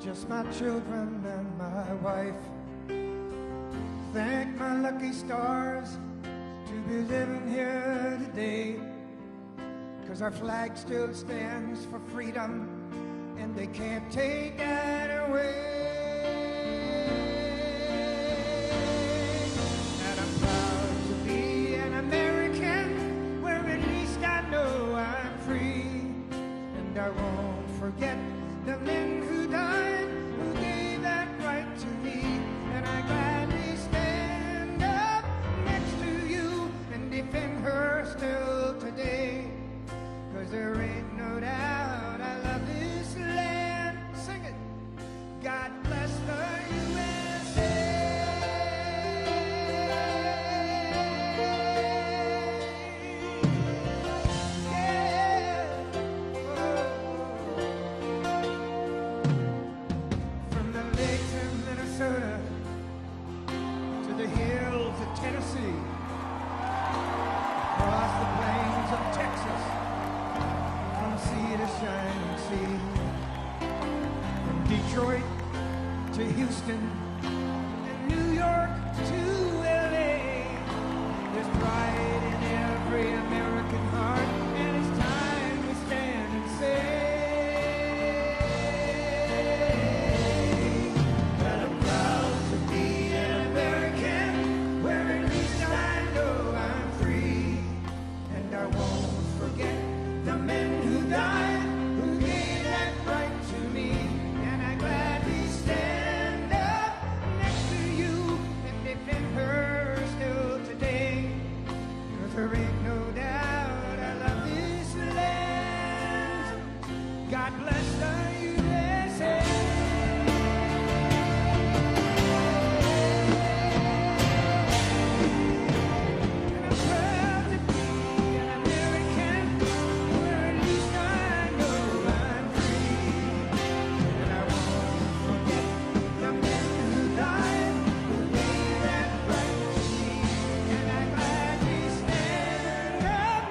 just my children and my wife. Thank my lucky stars to be living here today, 'cause our flag still stands for freedom and they can't take that away. And I'm proud to be an American, where at least I know I'm free. And I won't forget the men who died, who gave that right to me. And I gladly stand up next to you and defend her still today. 'Cause there ain't no doubt I love this land. Sing it. God bless the USA. Yeah. From the lakes of Minnesota to the hills of Tennessee, across the plains of Texas, from sea to shining sea, from Detroit to Houston and New York to LA. There's pride in every American heart, and it's time we stand and say that I'm proud to be an American, where at least I know I'm free. And I won't forget the men who died, who gave that right to me. And I gladly stand up next to you and defend her still today. 'Cause there ain't no doubt I love this land. God bless the USA. And I'm proud to be an American, where at least I know I'm free. And I won't forget the men who died, who gave that right to me. And I gladly stand up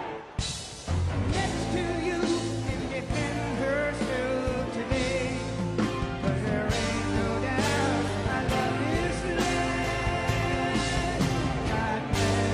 next to you and defend her still today. 'Cause there ain't no doubt I love this land. God bless the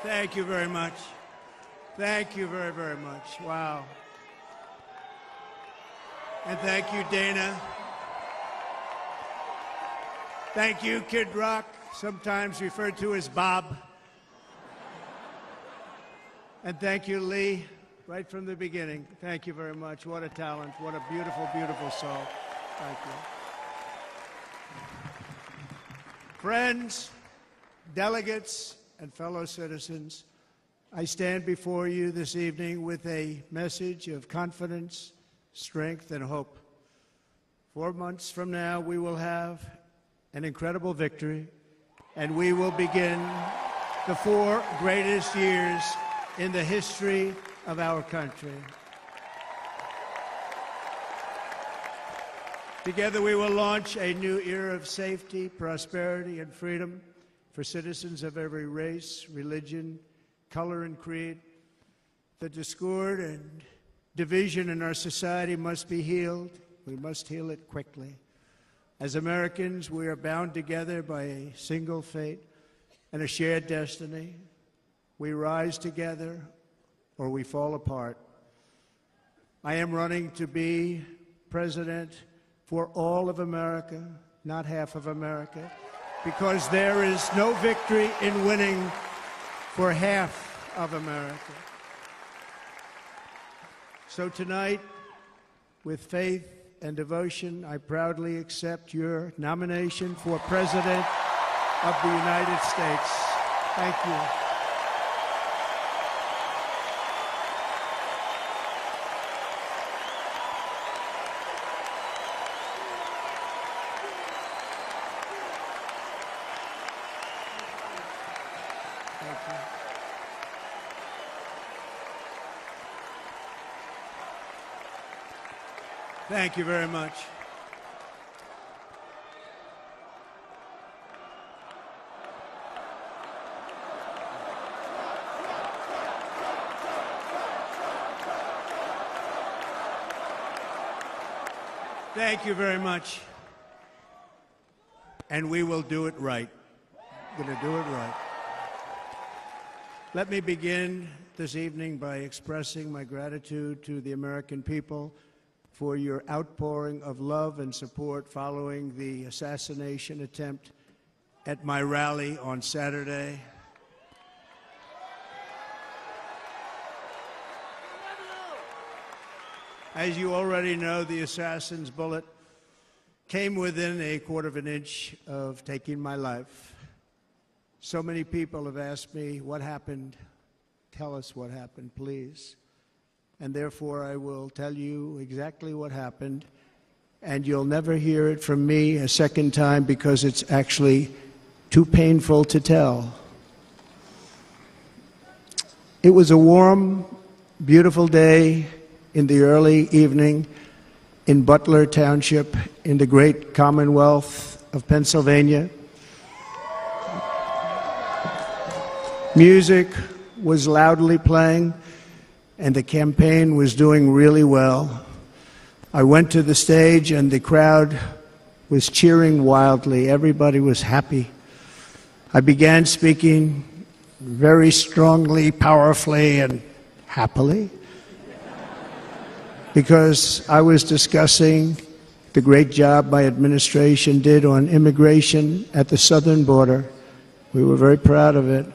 Thank you very much. Thank you very, very much. Wow. And thank you, Dana. Thank you, Kid Rock, sometimes referred to as Bob. And thank you, Lee, right from the beginning. Thank you very much. What a talent. What a beautiful, beautiful soul. Thank you. Friends, delegates, and fellow citizens, I stand before you this evening with a message of confidence, strength, and hope. 4 months from now, we will have an incredible victory, and we will begin the 4 greatest years in the history of our country. Together, we will launch a new era of safety, prosperity, and freedom for citizens of every race, religion, color, and creed. The discord and division in our society must be healed. We must heal it quickly. As Americans, we are bound together by a single fate and a shared destiny. We rise together or we fall apart. I am running to be president for all of America, not half of America, because there is no victory in winning for half of America. So tonight, with faith and devotion, I proudly accept your nomination for President of the United States. Thank you. Thank you very much. Thank you very much. And we will do it right. We're going to do it right. Let me begin this evening by expressing my gratitude to the American people for your outpouring of love and support following the assassination attempt at my rally on Saturday. As you already know, the assassin's bullet came within a quarter of an inch of taking my life. So many people have asked me, what happened? Tell us what happened, please. And therefore, I will tell you exactly what happened, and you'll never hear it from me a second time because it's actually too painful to tell. It was a warm, beautiful day in the early evening in Butler Township in the great Commonwealth of Pennsylvania. Music was loudly playing, and the campaign was doing really well. I went to the stage, and the crowd was cheering wildly. Everybody was happy. I began speaking very strongly, powerfully, and happily, because I was discussing the great job my administration did on immigration at the southern border. We were very proud of it.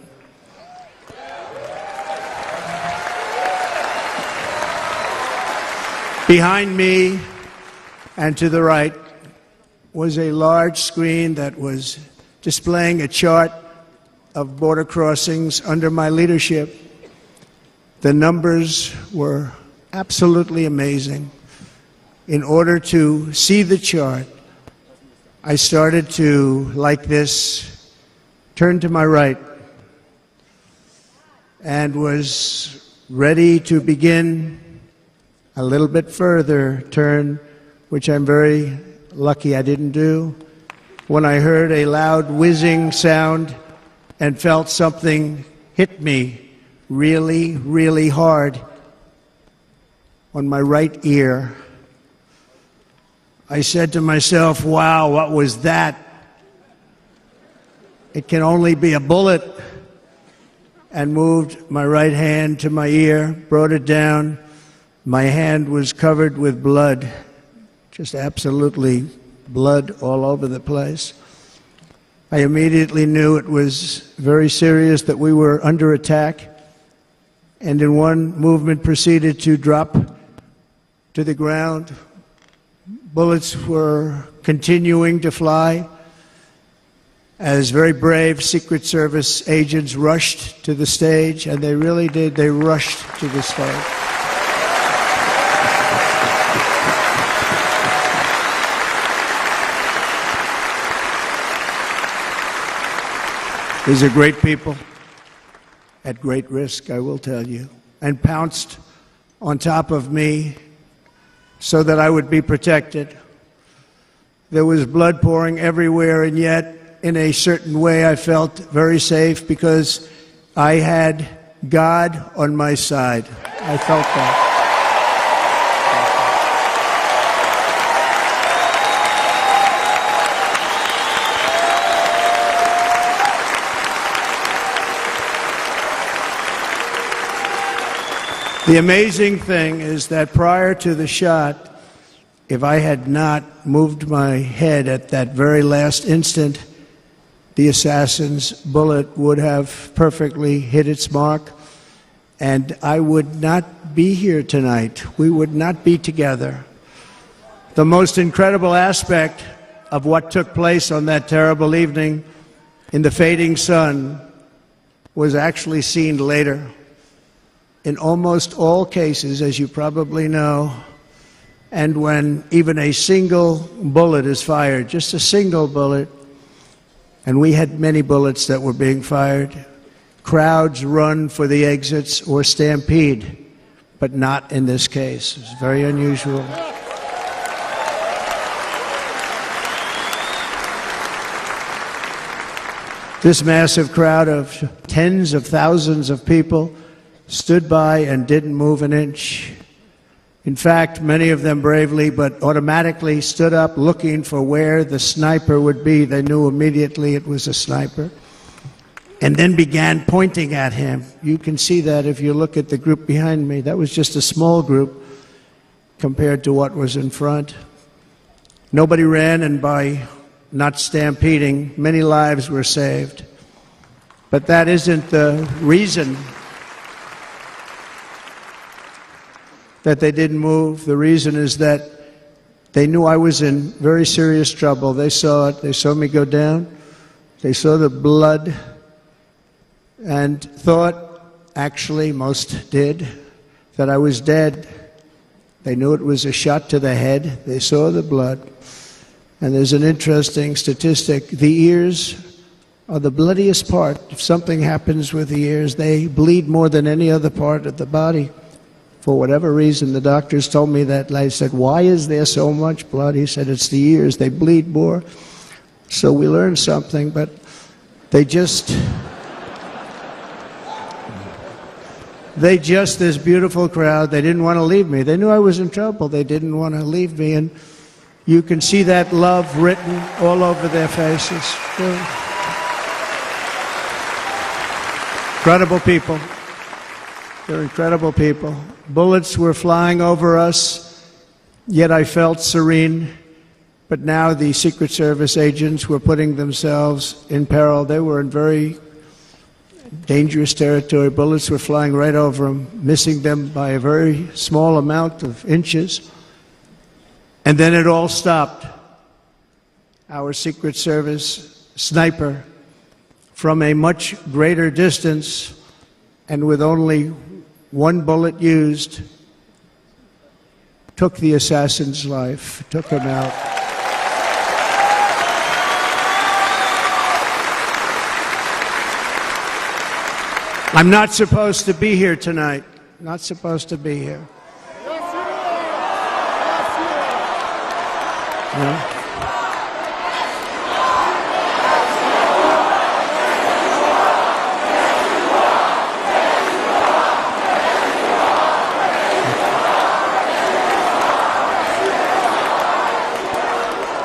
Behind me and to the right was a large screen that was displaying a chart of border crossings under my leadership. The numbers were absolutely amazing. In order to see the chart, I started to, like this, turn to my right and was ready to begin a little bit further turn, which I'm very lucky I didn't do, when I heard a loud whizzing sound and felt something hit me really, really hard on my right ear. I said to myself, wow, what was that? It can only be a bullet. And moved my right hand to my ear, brought it down. My hand was covered with blood, just absolutely blood all over the place. I immediately knew it was very serious, that we were under attack, and in one movement proceeded to drop to the ground. Bullets were continuing to fly as very brave Secret Service agents rushed to the stage, and they really did. They rushed to the stage. These are great people, at great risk, I will tell you, and pounced on top of me so that I would be protected. There was blood pouring everywhere, and yet, in a certain way, I felt very safe because I had God on my side. I felt that. The amazing thing is that prior to the shot, if I had not moved my head at that very last instant, the assassin's bullet would have perfectly hit its mark. and I would not be here tonight. We would not be together. The most incredible aspect of what took place on that terrible evening in the fading sun was actually seen later. In almost all cases, as you probably know, and when even a single bullet is fired, just a single bullet, and we had many bullets that were being fired, crowds run for the exits or stampede, but not in this case. It's very unusual. This massive crowd of tens of thousands of people stood by and didn't move an inch. In fact, many of them bravely but automatically stood up looking for where the sniper would be. They knew immediately it was a sniper, and then began pointing at him. You can see that if you look at the group behind me. That was just a small group compared to what was in front. Nobody ran, and by not stampeding, many lives were saved. But that isn't the reason that they didn't move. The reason is that they knew I was in very serious trouble. They saw it. They saw me go down. They saw the blood and thought, actually most did, that I was dead. They knew it was a shot to the head. They saw the blood. And there's an interesting statistic. The ears are the bloodiest part. If something happens with the ears, they bleed more than any other part of the body. For whatever reason, the doctors told me that. I said, why is there so much blood? He said, it's the ears. They bleed more. So we learned something, but this beautiful crowd, they didn't want to leave me. They knew I was in trouble. They didn't want to leave me. And you can see that love written all over their faces. Incredible people. They're incredible people. Bullets were flying over us, yet I felt serene. But now the Secret Service agents were putting themselves in peril. They were in very dangerous territory. Bullets were flying right over them, missing them by a very small amount of inches. And then it all stopped. Our Secret Service sniper, from a much greater distance and with only one bullet used, took the assassin's life, took him out. I'm not supposed to be here tonight. Not supposed to be here. No?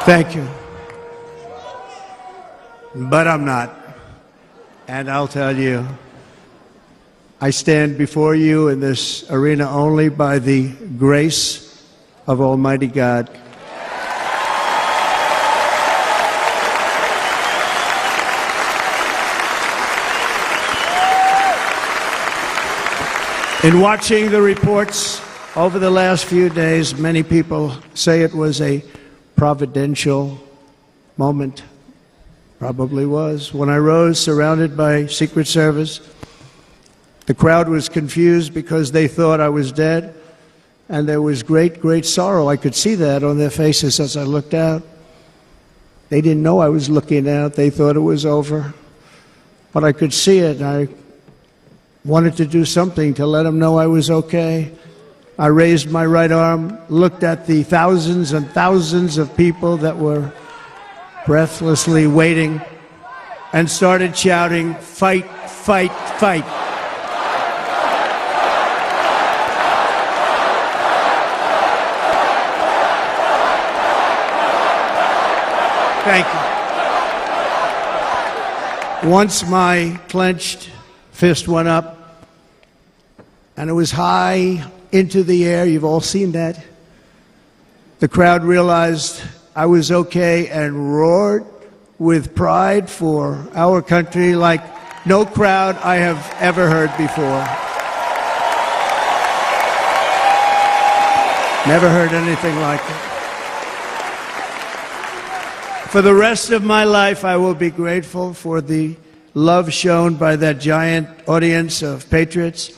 Thank you. But I'm not. And I'll tell you, I stand before you in this arena only by the grace of Almighty God. In watching the reports over the last few days, many people say it was a providential moment. Probably was. When I rose, surrounded by Secret Service, the crowd was confused because they thought I was dead, and there was great, great sorrow. I could see that on their faces as I looked out. They didn't know I was looking out. They thought it was over. But I could see it, and I wanted to do something to let them know I was okay. I raised my right arm, looked at the thousands and thousands of people that were breathlessly waiting, and started shouting, "Fight, fight, fight." Thank you. Once my clenched fist went up, and it was high into the air. You've all seen that. The crowd realized I was okay and roared with pride for our country like no crowd I have ever heard before. Never heard anything like it. For the rest of my life, I will be grateful for the love shown by that giant audience of patriots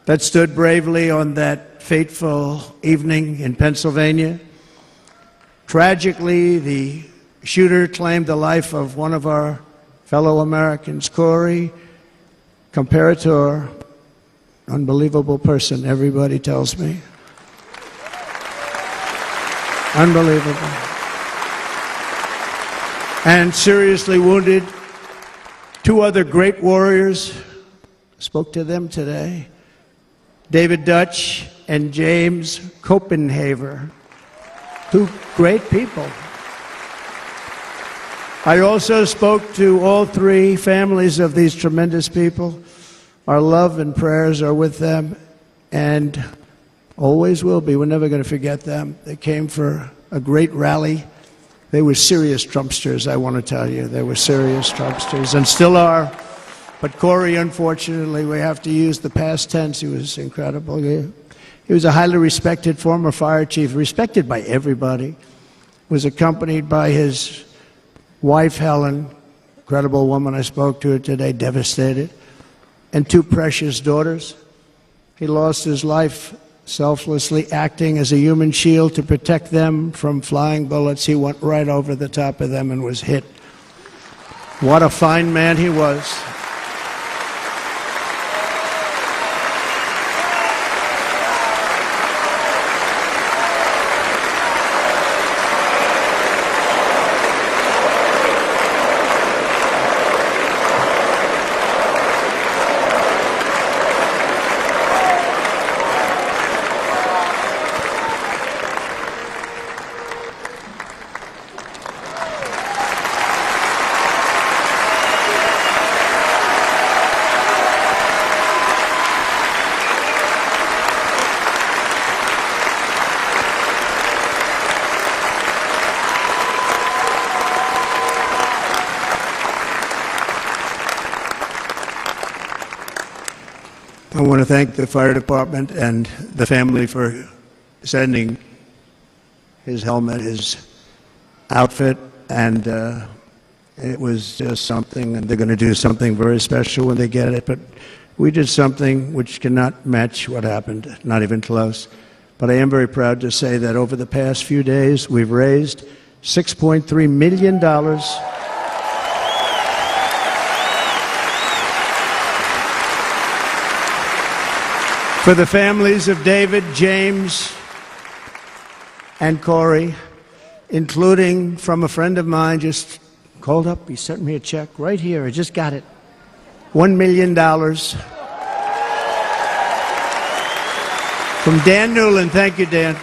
that stood bravely on that fateful evening in Pennsylvania. Tragically, the shooter claimed the life of one of our fellow Americans, Corey, comparator, unbelievable person, everybody tells me. Unbelievable. And seriously wounded, two other great warriors, spoke to them today, David Dutch and James Copenhaver, two great people. I also spoke to all three families of these tremendous people. Our love and prayers are with them and always will be. We're never going to forget them. They came for a great rally. They were serious Trumpsters, I want to tell you. They were serious Trumpsters and still are. But Corey, unfortunately, we have to use the past tense. He was incredible. He was a highly respected former fire chief, respected by everybody. Was accompanied by his wife, Helen, incredible woman. I spoke to her today, devastated, and two precious daughters. He lost his life selflessly acting as a human shield to protect them from flying bullets. He went right over the top of them and was hit. What a fine man he was. I want to thank the fire department and the family for sending his helmet, his outfit, and it was just something, and they're going to do something very special when they get it. But we did something which cannot match what happened, not even close. But I am very proud to say that over the past few days, we've raised $6.3 million for the families of David, James, and Corey, including from a friend of mine just called up. He sent me a check right here. I just got it. $1 million from Dan Newland. Thank you, Dan.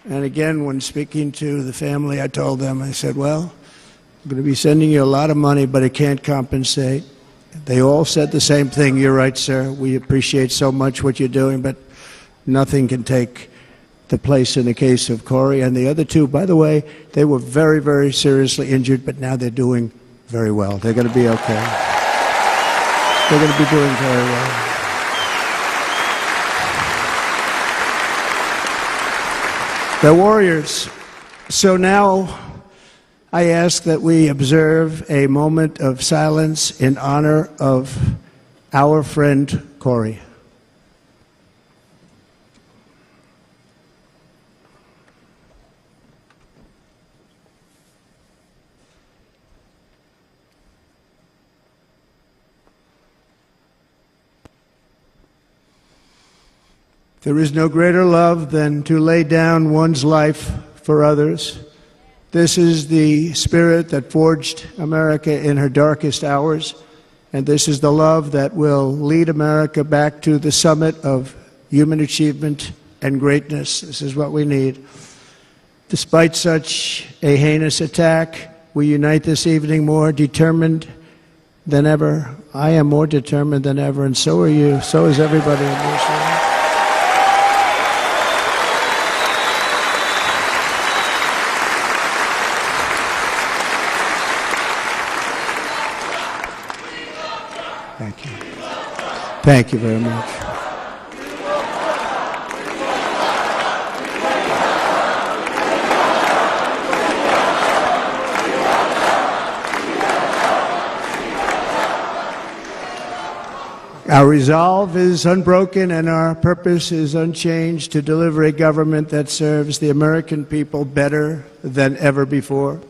And again, when speaking to the family, I told them, I said, well, I'm going to be sending you a lot of money, but it can't compensate. They all said the same thing. You're right, sir. We appreciate so much what you're doing, but nothing can take the place in the case of Corey. And the other two, by the way, they were very, very seriously injured, but now they're doing very well. They're going to be okay. They're going to be doing very well. They're warriors. So now I ask that we observe a moment of silence in honor of our friend Corey. There is no greater love than to lay down one's life for others. This is the spirit that forged America in her darkest hours, and this is the love that will lead America back to the summit of human achievement and greatness. This is what we need. Despite such a heinous attack, we unite this evening more determined than ever. I am more determined than ever, and so are you. So is everybody in this room. Thank you. Thank you very much. Our resolve is unbroken and our purpose is unchanged to deliver a government that serves the American people better than ever before.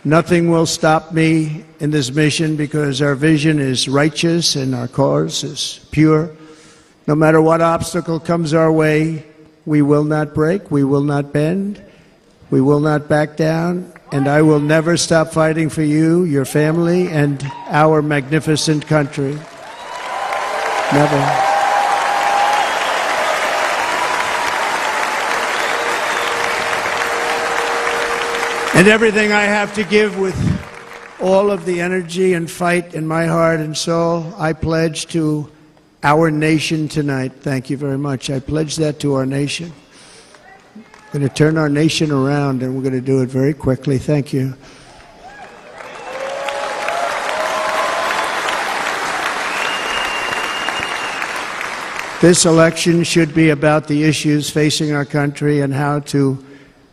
Nothing will stop me in this mission because our vision is righteous and our cause is pure. No matter what obstacle comes our way, we will not break, we will not bend, we will not back down, and I will never stop fighting for you, your family, and our magnificent country. Never. And everything I have to give with all of the energy and fight in my heart and soul, I pledge to our nation tonight. Thank you very much. I pledge that to our nation. We're going to turn our nation around, and we're going to do it very quickly. Thank you. This election should be about the issues facing our country and how to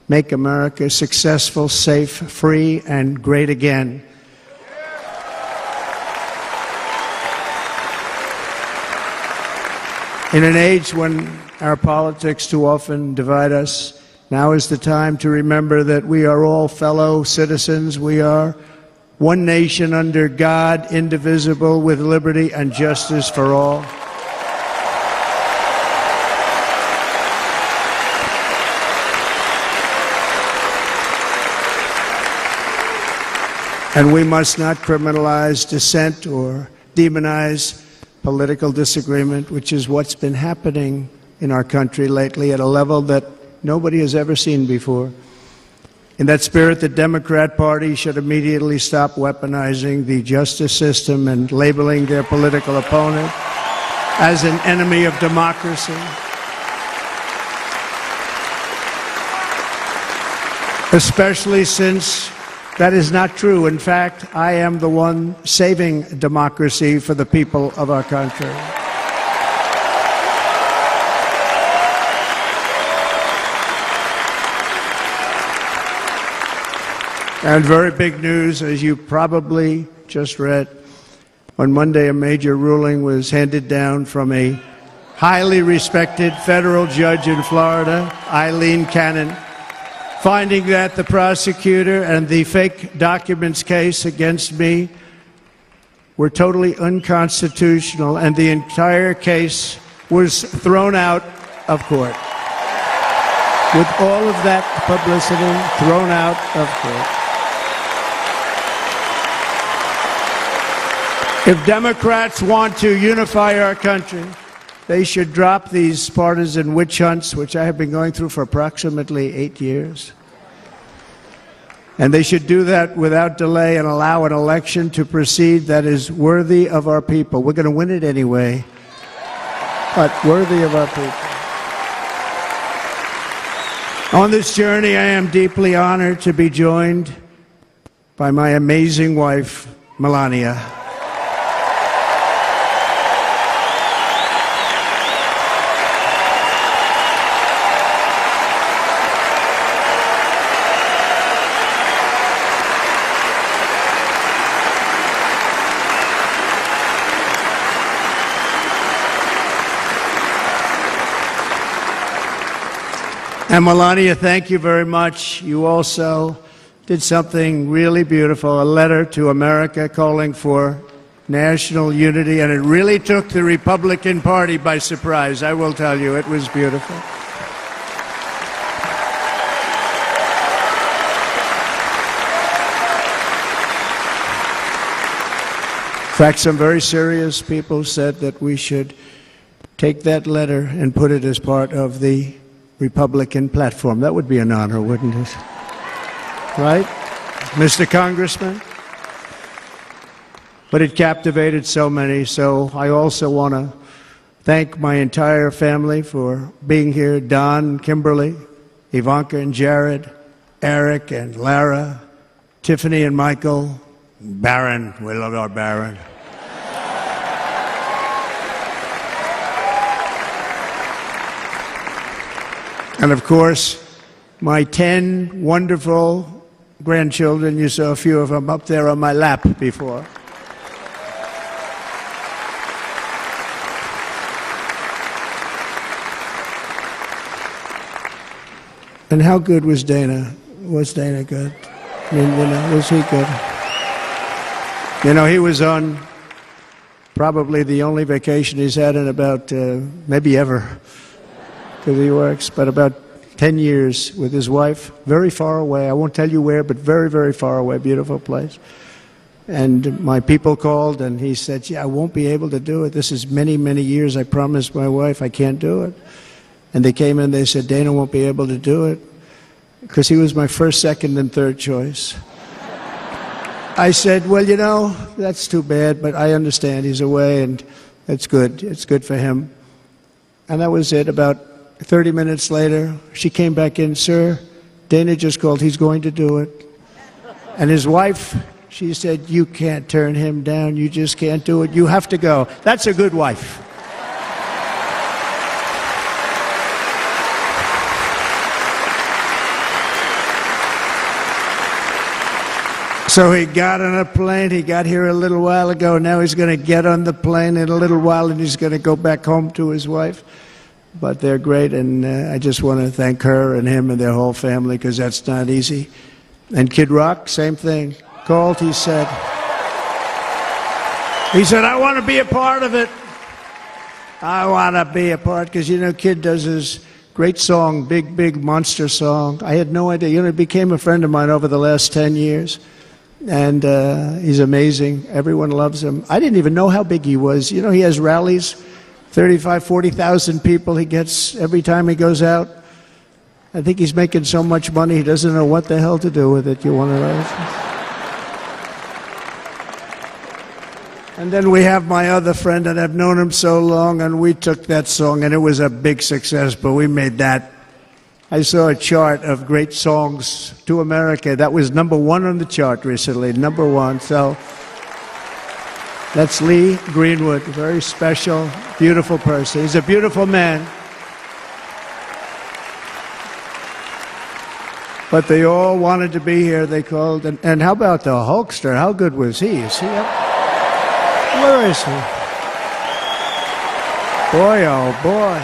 make America successful, safe, free, and great again. In an age when our politics too often divide us, now is the time to remember that we are all fellow citizens. We are one nation under God, indivisible, with liberty and justice for all. And we must not criminalize dissent or demonize political disagreement, which is what's been happening in our country lately at a level that nobody has ever seen before. In that spirit, the Democrat Party should immediately stop weaponizing the justice system and labeling their political opponent as an enemy of democracy. Especially since that is not true. In fact, I am the one saving democracy for the people of our country. And very big news, as you probably just read, on Monday a major ruling was handed down from a highly respected federal judge in Florida, Eileen Cannon, finding that the prosecutor and the fake documents case against me were totally unconstitutional, and the entire case was thrown out of court. With all of that publicity, thrown out of court. If Democrats want to unify our country, they should drop these partisan witch hunts, which I have been going through for approximately 8 years. And they should do that without delay and allow an election to proceed that is worthy of our people. We're going to win it anyway, but worthy of our people. On this journey, I am deeply honored to be joined by my amazing wife, Melania. And Melania, thank you very much. You also did something really beautiful, a letter to America calling for national unity, and it really took the Republican Party by surprise. I will tell you, it was beautiful. In fact, some very serious people said that we should take that letter and put it as part of the Republican platform. That would be an honor, wouldn't it? Right, Mr. Congressman? But it captivated so many, so I also want to thank my entire family for being here. Don, Kimberly, Ivanka and Jared, Eric and Lara, Tiffany and Michael, Barron. We love our Barron. And of course, my 10 wonderful grandchildren. You saw a few of them up there on my lap before. And how good was Dana? Was Dana good? I mean, was he good? He was on probably the only vacation he's had in about, maybe ever, because he works, but about 10 years with his wife, very far away. I won't tell you where, but very, very far away, beautiful place. And my people called, and he said, I won't be able to do it. This is many, many years. I promised my wife I can't do it. And they came in, they said, Dana won't be able to do it, because he was my first, second, and third choice. I said, well, that's too bad, but I understand he's away, and it's good. It's good for him. And that was it. About 30 minutes later, she came back in, sir, Dana just called. He's going to do it. And his wife, she said, you can't turn him down. You just can't do it. You have to go. That's a good wife. So he got on a plane. He got here a little while ago. Now he's going to get on the plane in a little while, and he's going to go back home to his wife. But they're great, and I just want to thank her and him and their whole family, because that's not easy. And Kid Rock, same thing. Called, he said, I want to be a part of it. I want to be a part, because, Kid does his great song, big, big monster song. I had no idea. He became a friend of mine over the last 10 years. And he's amazing. Everyone loves him. I didn't even know how big he was. He has rallies, 35, 40,000 people he gets every time he goes out. I think he's making so much money, he doesn't know what the hell to do with it. You want to know? And then we have my other friend, and I've known him so long, and we took that song, and it was a big success, but we made that. I saw a chart of great songs to America. That was #1 on the chart recently, #1. So that's Lee Greenwood, a very special, beautiful person. He's a beautiful man. But they all wanted to be here. They called. And how about the Hulkster? How good was he? Is he up? Where is he? Boy, oh boy.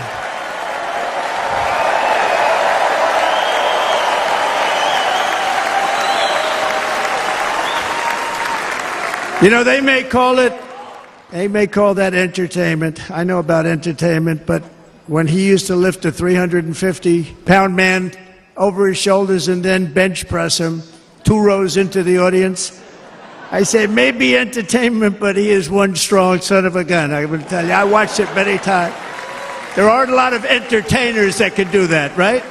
They may call that entertainment. I know about entertainment, but when he used to lift a 350-pound man over his shoulders and then bench press him 2 rows into the audience, I say maybe entertainment, but he is one strong son of a gun. I will tell you, I watched it many times. There aren't a lot of entertainers that can do that, right?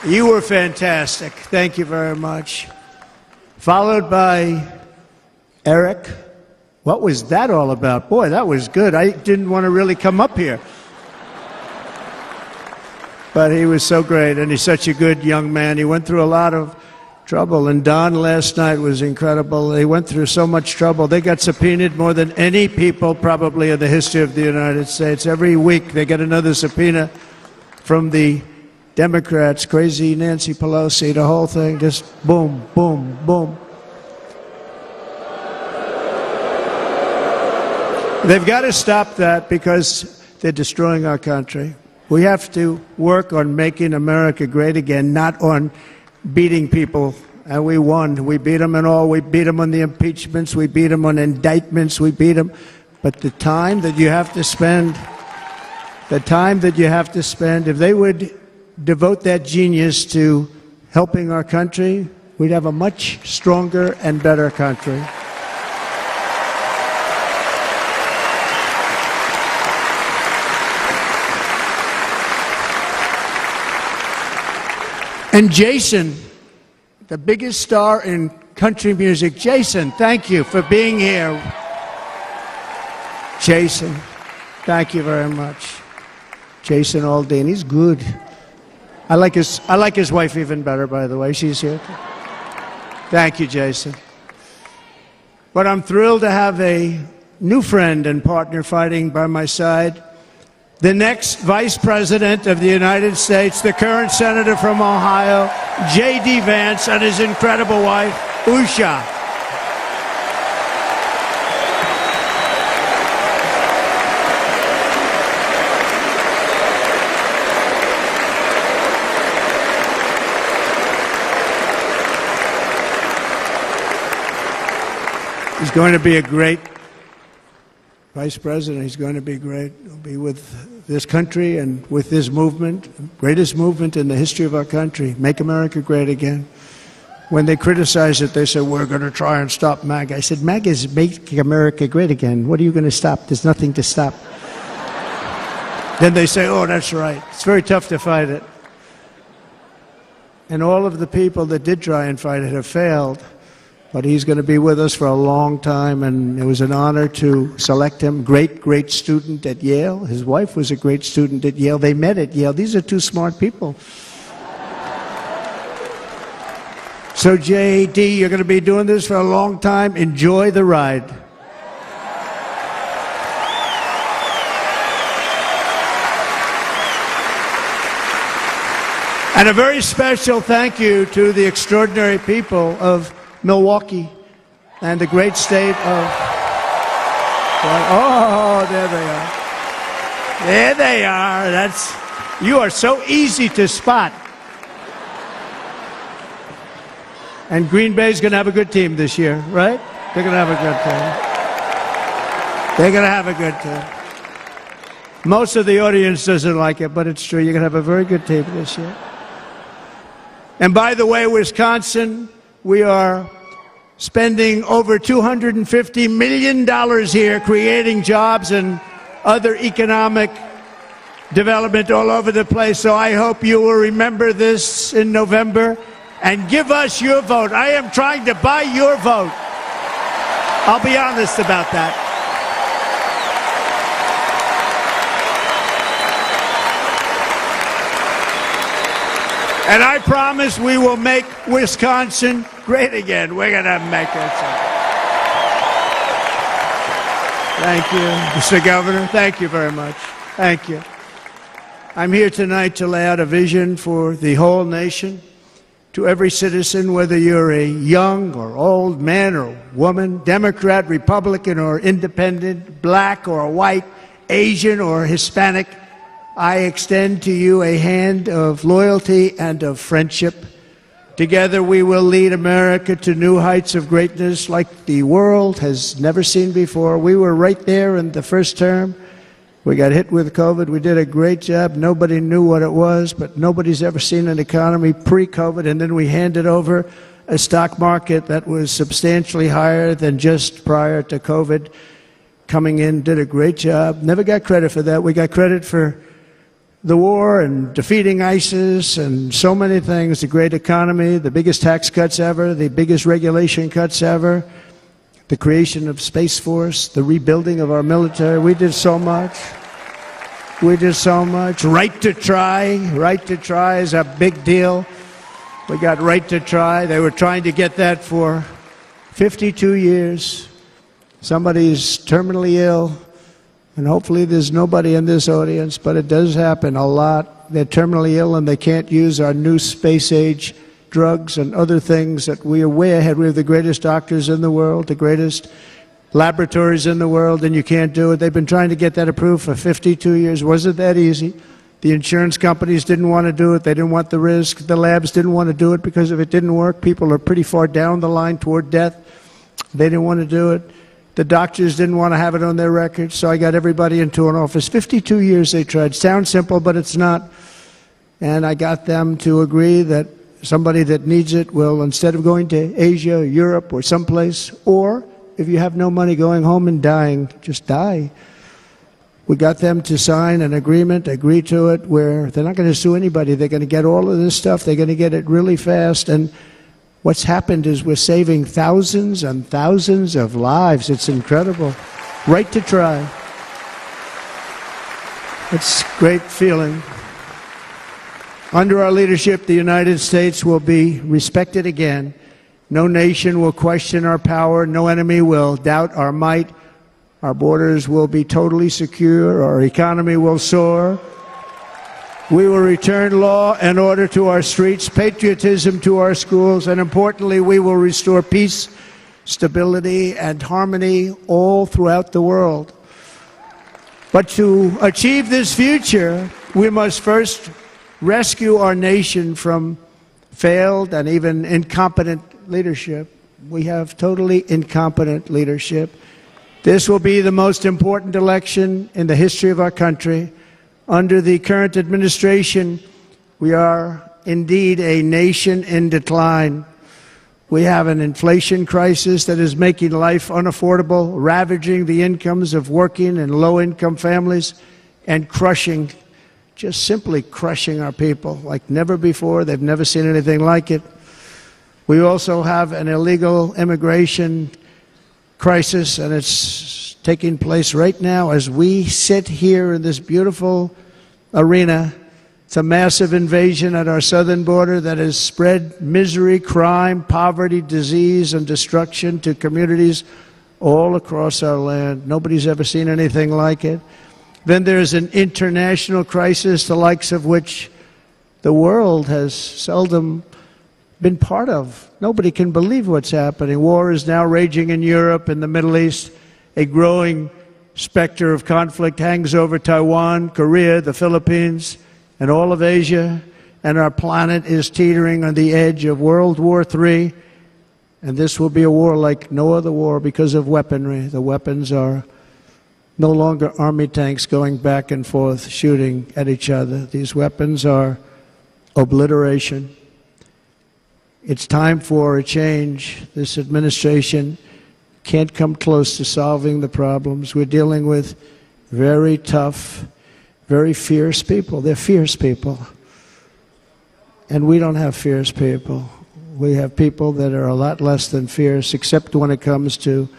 You were fantastic. Thank you very much. Followed by Eric. What was that all about? Boy, that was good. I didn't want to really come up here. But he was so great, and he's such a good young man. He went through a lot of trouble, and Don last night was incredible. They went through so much trouble. They got subpoenaed more than any people probably in the history of the United States. Every week they get another subpoena from the Democrats, crazy Nancy Pelosi, the whole thing, just boom, boom, boom. They've got to stop that, because they're destroying our country. We have to work on making America great again, not on beating people. And we won. We beat them in all. We beat them on the impeachments. We beat them on indictments. We beat them. But the time that you have to spend, if they would devote that genius to helping our country, we'd have a much stronger and better country. And Jason, the biggest star in country music. Jason, thank you for being here. Jason, thank you very much. Jason Aldean, he's good. I like his wife even better, by the way. She's here. Thank you, Jason. But I'm thrilled to have a new friend and partner fighting by my side. The next Vice President of the United States, the current Senator from Ohio, J.D. Vance, and his incredible wife, Usha. going to be a great vice president. He's going to be great. He'll be with this country and with this movement, greatest movement in the history of our country, Make America Great Again. When they criticize it, they say, we're going to try and stop MAGA. I said, MAGA is Make America Great Again. What are you going to stop? There's nothing to stop. Then they say, oh, that's right. It's very tough to fight it. And all of the people that did try and fight it have failed. But he's going to be with us for a long time, and it was an honor to select him. Great, great student at Yale. His wife was a great student at Yale. They met at Yale. These are two smart people. So, J.D., you're going to be doing this for a long time. Enjoy the ride. And a very special thank you to the extraordinary people of Milwaukee and the great state of... Oh, there they are. There they are. You are so easy to spot. And Green Bay's going to have a good team this year, right? They're going to have a good team. They're going to have a good team. Most of the audience doesn't like it, but it's true. You're going to have a very good team this year. And by the way, Wisconsin, we are spending over $250 million here creating jobs and other economic development all over the place. So I hope you will remember this in November and give us your vote. I am trying to buy your vote. I'll be honest about that. And I promise we will make Wisconsin great again. We're going to make it. Thank you, Mr. Governor. Thank you very much. Thank you. I'm here tonight to lay out a vision for the whole nation. To every citizen, whether you're a young or old man or woman, Democrat, Republican, or independent, black or white, Asian or Hispanic, I extend to you a hand of loyalty and of friendship. Together we will lead America to new heights of greatness like the world has never seen before. We were right there in the first term. We got hit with COVID. We did a great job. Nobody knew what it was, but nobody's ever seen an economy pre-COVID. And then we handed over a stock market that was substantially higher than just prior to COVID. Coming in, did a great job. Never got credit for that. We got credit for the war and defeating ISIS and so many things. The great economy, the biggest tax cuts ever, the biggest regulation cuts ever. The creation of Space Force, the rebuilding of our military. We did so much. We did so much. Right to try. Right to try is a big deal. We got right to try. They were trying to get that for 52 years. Somebody's terminally ill, and hopefully there's nobody in this audience, but it does happen a lot. They're terminally ill and they can't use our new space-age drugs and other things that we are way ahead. We have the greatest doctors in the world, the greatest laboratories in the world, and you can't do it. They've been trying to get that approved for 52 years. Wasn't that easy? The insurance companies didn't want to do it. They didn't want the risk. The labs didn't want to do it because if it didn't work, people are pretty far down the line toward death. They didn't want to do it. The doctors didn't want to have it on their records, so I got everybody into an office. 52 years they tried. Sounds simple, but it's not. And I got them to agree that somebody that needs it will, instead of going to Asia, Europe, or someplace, or if you have no money, going home and dying, just die. We got them to sign an agreement, agree to it, where they're not going to sue anybody. They're going to get all of this stuff. They're going to get it really fast. And what's happened is we're saving thousands and thousands of lives. It's incredible. Right to try. It's a great feeling. Under our leadership, the United States will be respected again. No nation will question our power. No enemy will doubt our might. Our borders will be totally secure. Our economy will soar. We will return law and order to our streets, patriotism to our schools, and importantly, we will restore peace, stability, and harmony all throughout the world. But to achieve this future, we must first rescue our nation from failed and even incompetent leadership. We have totally incompetent leadership. This will be the most important election in the history of our country. Under the current administration, we are indeed a nation in decline. We have an inflation crisis that is making life unaffordable, ravaging the incomes of working and low-income families, and crushing, just simply crushing our people like never before. They've never seen anything like it. We also have an illegal immigration crisis, and it's taking place right now as we sit here in this beautiful arena. It's a massive invasion at our southern border that has spread misery, crime, poverty, disease, and destruction to communities all across our land. Nobody's ever seen anything like it. Then there's an international crisis, the likes of which the world has seldom been part of. Nobody can believe what's happening. War is now raging in Europe and the Middle East. A growing specter of conflict hangs over Taiwan, Korea, the Philippines, and all of Asia, and our planet is teetering on the edge of World War III, and this will be a war like no other war because of weaponry. The weapons are no longer army tanks going back and forth shooting at each other. These weapons are obliteration. It's time for a change. This administration can't come close to solving the problems. We're dealing with very tough, very fierce people. They're fierce people. And we don't have fierce people. We have people that are a lot less than fierce, except when it comes to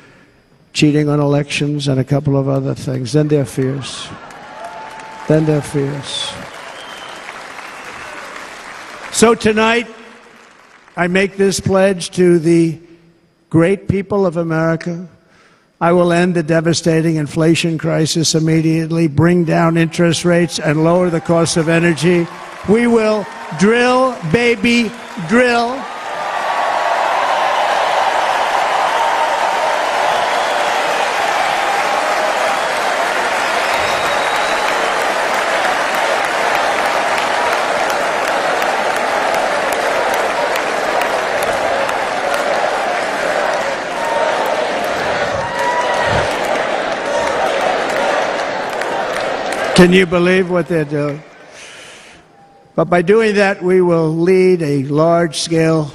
cheating on elections and a couple of other things. Then they're fierce. Then they're fierce. So tonight, I make this pledge to the great people of America. I will end the devastating inflation crisis immediately, bring down interest rates, and lower the cost of energy. We will drill, baby, drill. Can you believe what they're doing? But by doing that, we will lead a large-scale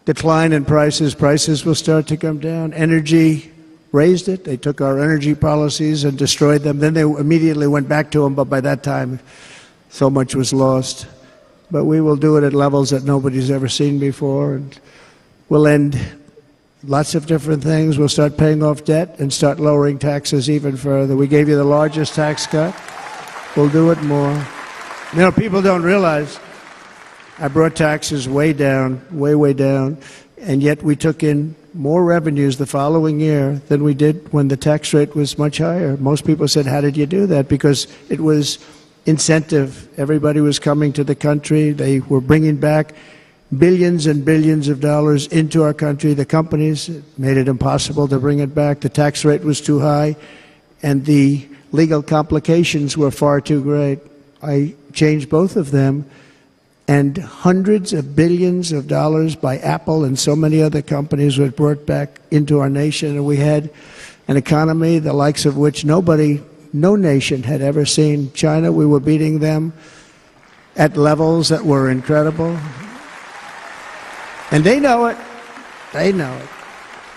decline in prices. Prices will start to come down. Energy raised it. They took our energy policies and destroyed them. Then they immediately went back to them, but by that time, so much was lost. But we will do it at levels that nobody's ever seen before, and we'll end lots of different things. We'll start paying off debt and start lowering taxes even further. We gave you the largest tax cut. We'll do it more. You know, people don't realize I brought taxes way down, way down, and yet we took in more revenues the following year than we did when the tax rate was much higher. Most people said, how did you do that? Because it was incentive. Everybody was coming to the country. They were bringing back billions and billions of dollars into our country. The companies made it impossible to bring it back. The tax rate was too high, and the legal complications were far too great. I changed both of them, and hundreds of billions of dollars by Apple and so many other companies were brought back into our nation, and we had an economy the likes of which no nation had ever seen. China, we were beating them at levels that were incredible. And they know it. They know it.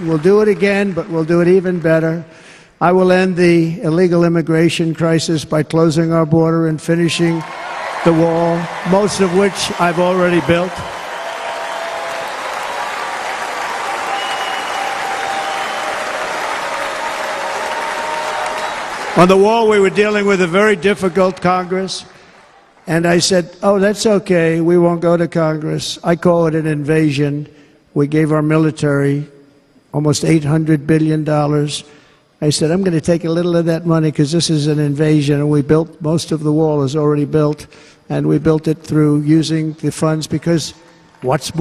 We'll do it again, but we'll do it even better. I will end the illegal immigration crisis by closing our border and finishing the wall, most of which I've already built. On the wall, we were dealing with a very difficult Congress. And I said, oh, that's okay. We won't go to Congress. I call it an invasion. We gave our military almost $800 billion. I said, I'm going to take a little of that money because this is an invasion. And we built, most of the wall is already built. And we built it through using the funds because what's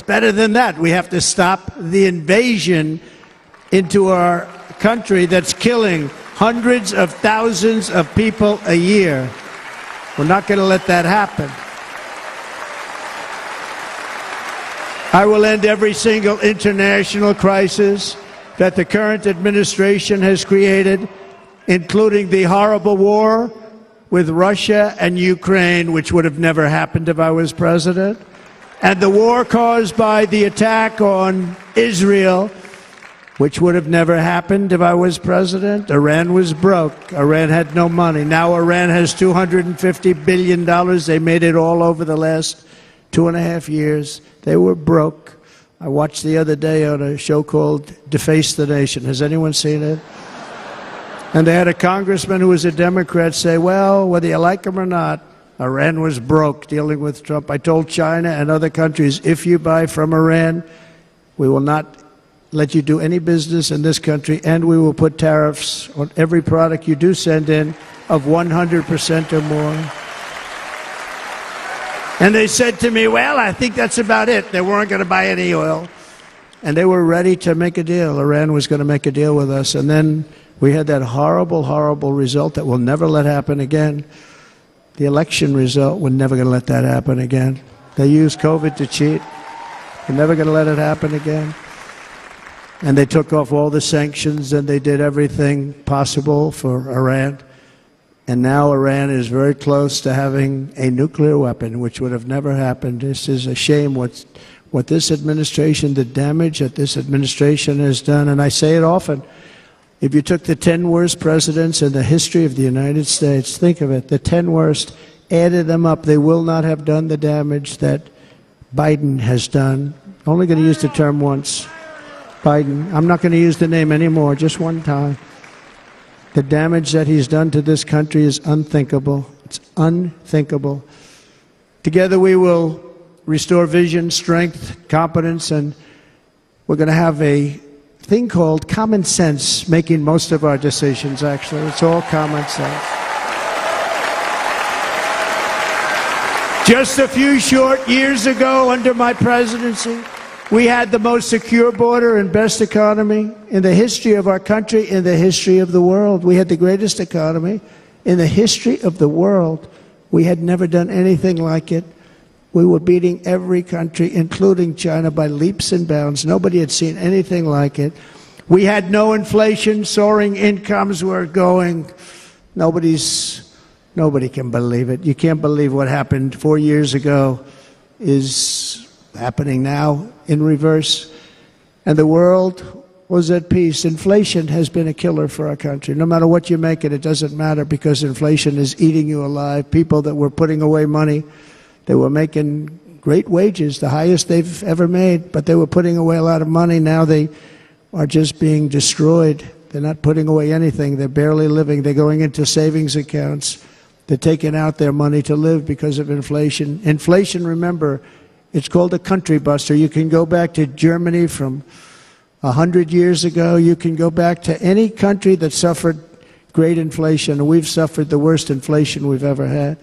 better than that? We have to stop the invasion into our country that's killing hundreds of thousands of people a year. We're not going to let that happen. I will end every single international crisis that the current administration has created, including the horrible war with Russia and Ukraine, which would have never happened if I was president, and the war caused by the attack on Israel, which would have never happened if I was president. Iran was broke. Iran had no money. Now Iran has $250 billion. They made it all over the last 2.5 years. They were broke. I watched the other day on a show called Deface the Nation. Has anyone seen it? And they had a congressman who was a Democrat say, well, whether you like him or not, Iran was broke dealing with Trump. I told China and other countries, if you buy from Iran, we will not let you do any business in this country, and we will put tariffs on every product you do send in of 100% or more. And they said to me, well, I think that's about it. They weren't going to buy any oil. And they were ready to make a deal. Iran was going to make a deal with us. And then we had that horrible, horrible result that we'll never let happen again. The election result, we're never going to let that happen again. They used COVID to cheat. We're never going to let it happen again. And they took off all the sanctions, and they did everything possible for Iran. And now Iran is very close to having a nuclear weapon, which would have never happened. This is a shame what this administration, the damage that this administration has done. And I say it often. If you took the 10 worst presidents in the history of the United States, think of it, the 10 worst, added them up, they will not have done the damage that Biden has done. Only going to use the term once. Biden. I'm not going to use the name anymore, just one time. The damage that he's done to this country is unthinkable. It's unthinkable. Together we will restore vision, strength, competence, and we're going to have a thing called common sense making most of our decisions, actually. It's all common sense. Just a few short years ago, under my presidency, we had the most secure border and best economy in the history of our country, in the history of the world. We had the greatest economy in the history of the world. We had never done anything like it. We were beating every country, including China, by leaps and bounds. Nobody had seen anything like it. We had no inflation. Soaring incomes were going. Nobody can believe it. You can't believe what happened 4 years ago is happening now in reverse. And the world was at peace. Inflation has been a killer for our country. No matter what you make it, it doesn't matter, because inflation is eating you alive. People that were putting away money, they were making great wages, the highest they've ever made, but they were putting away a lot of money. Now they are just being destroyed. They're not putting away anything. They're barely living. They're going into savings accounts. They're taking out their money to live because of inflation. Inflation, remember, it's called a country buster. You can go back to Germany from 100 years ago. You can go back to any country that suffered great inflation. We've suffered the worst inflation we've ever had.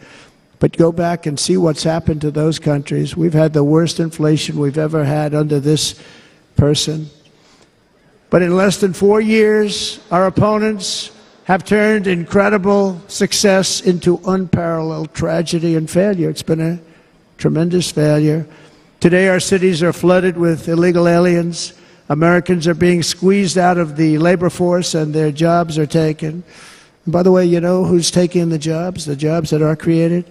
But go back and see what's happened to those countries. We've had the worst inflation we've ever had under this person. But in less than 4 years, our opponents have turned incredible success into unparalleled tragedy and failure. It's been a tremendous failure. Today, our cities are flooded with illegal aliens. Americans are being squeezed out of the labor force, and their jobs are taken. And by the way, you know who's taking the jobs that are created?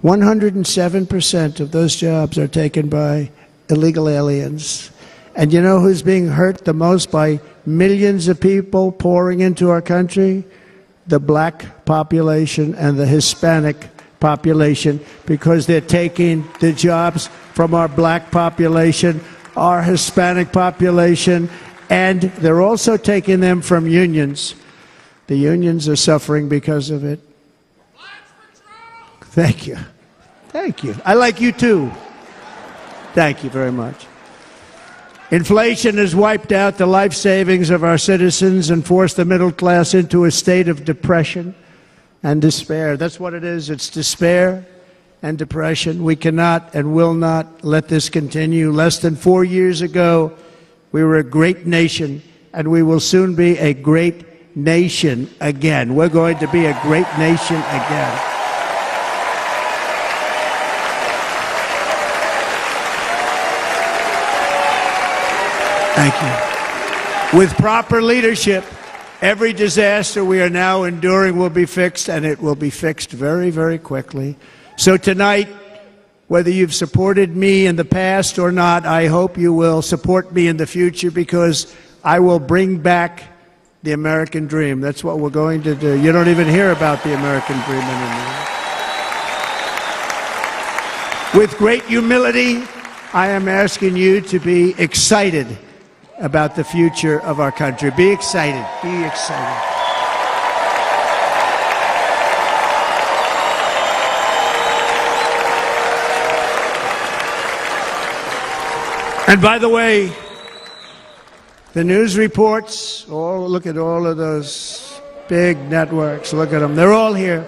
107% of those jobs are taken by illegal aliens. And you know who's being hurt the most by millions of people pouring into our country? The black population and the Hispanic population, because they're taking the jobs from our black population, our Hispanic population, and they're also taking them from unions. The unions are suffering because of it. Thank you. Thank you. I like you too. Thank you very much. Inflation has wiped out the life savings of our citizens and forced the middle class into a state of depression and despair. That's what it is. It's despair and depression. We cannot and will not let this continue. Less than 4 years ago, we were a great nation, and we will soon be a great nation again. We're going to be a great nation again. Thank you. With proper leadership, every disaster we are now enduring will be fixed, and it will be fixed very, very quickly. So tonight, whether you've supported me in the past or not, I hope you will support me in the future, because I will bring back the American dream. That's what we're going to do. You don't even hear about the American dream anymore. With great humility, I am asking you to be excited about the future of our country. Be excited. Be excited. And by the way, the news reports, look at all of those big networks. Look at them. They're all here.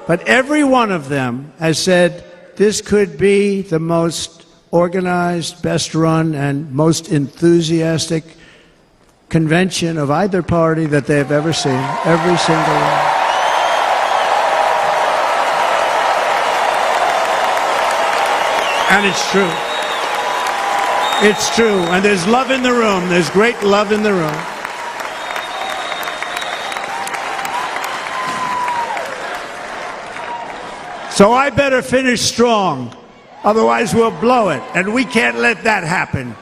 But every one of them has said this could be the most organized, best run, and most enthusiastic convention of either party that they've ever seen. Every single one. And it's true. It's true. And there's love in the room. There's great love in the room. So I better finish strong. Otherwise, we'll blow it. And we can't let that happen.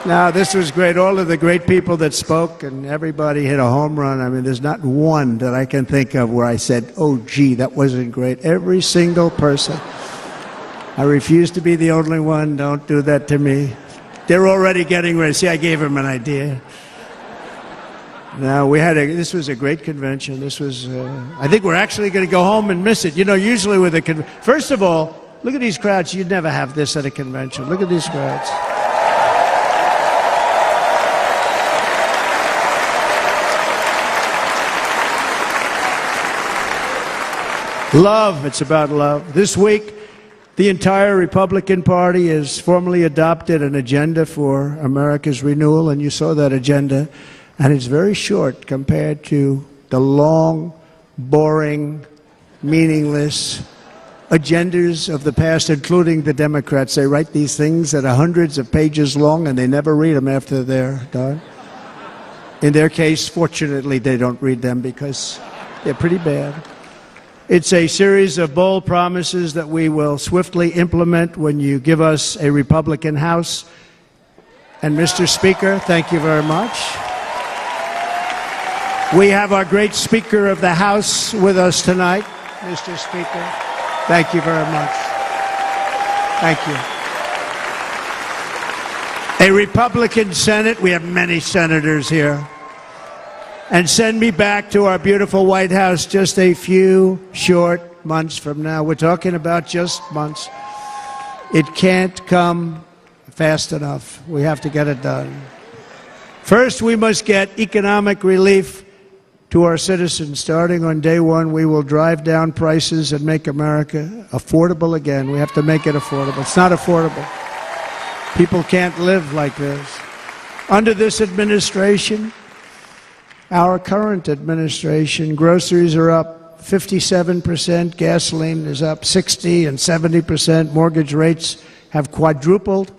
Now, this was great. All of the great people that spoke, and everybody hit a home run. I mean, there's not one that I can think of where I said, oh, gee, that wasn't great. Every single person. I refuse to be the only one. Don't do that to me. They're already getting ready. See, I gave them an idea. Now, this was a great convention. This was, I think we're actually going to go home and miss it. You know, usually with a first of all, look at these crowds. You'd never have this at a convention. Look at these crowds. Love. It's about love. This week, the entire Republican Party has formally adopted an agenda for America's renewal, and you saw that agenda, and it's very short compared to the long, boring, meaningless agendas of the past, including the Democrats. They write these things that are hundreds of pages long, and they never read them after they're done. In their case, fortunately, they don't read them because they're pretty bad. It's a series of bold promises that we will swiftly implement when you give us a Republican House. And Mr. Speaker, thank you very much. We have our great Speaker of the House with us tonight. Mr. Speaker, thank you very much. Thank you. A Republican Senate, we have many senators here. And send me back to our beautiful White House just a few short months from now. We're talking about just months. It can't come fast enough. We have to get it done. First, we must get economic relief to our citizens. Starting on day one, we will drive down prices and make America affordable again. We have to make it affordable. It's not affordable. People can't live like this. Under this administration, our current administration, groceries are up 57%, gasoline is up 60% and 70%, mortgage rates have quadrupled.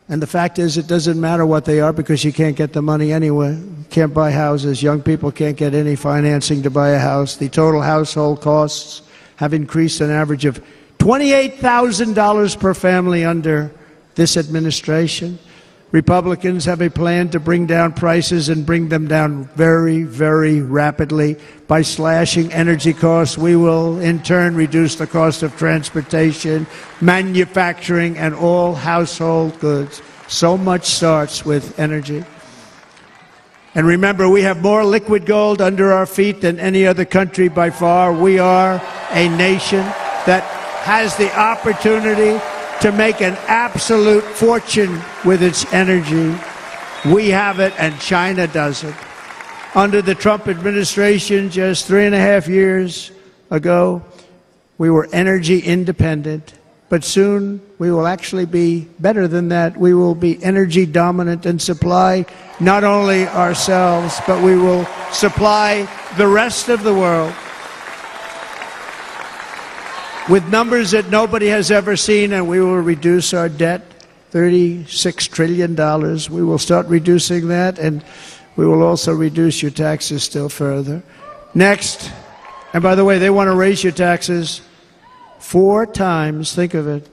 And the fact is, it doesn't matter what they are because you can't get the money anyway. You can't buy houses. Young people can't get any financing to buy a house. The total household costs have increased an average of $28,000 per family under this administration. Republicans have a plan to bring down prices and bring them down very, very rapidly. By slashing energy costs, we will in turn reduce the cost of transportation, manufacturing, and all household goods. So much starts with energy. And remember, we have more liquid gold under our feet than any other country by far. We are a nation that has the opportunity to make an absolute fortune with its energy. We have it, and China doesn't. Under the Trump administration, just 3.5 years ago, we were energy independent. But soon, we will actually be better than that. We will be energy dominant and supply not only ourselves, but we will supply the rest of the world with numbers that nobody has ever seen, and we will reduce our debt $36 trillion. We will start reducing that, and we will also reduce your taxes still further. Next, and by the way, they want to raise your taxes 4 times, think of it.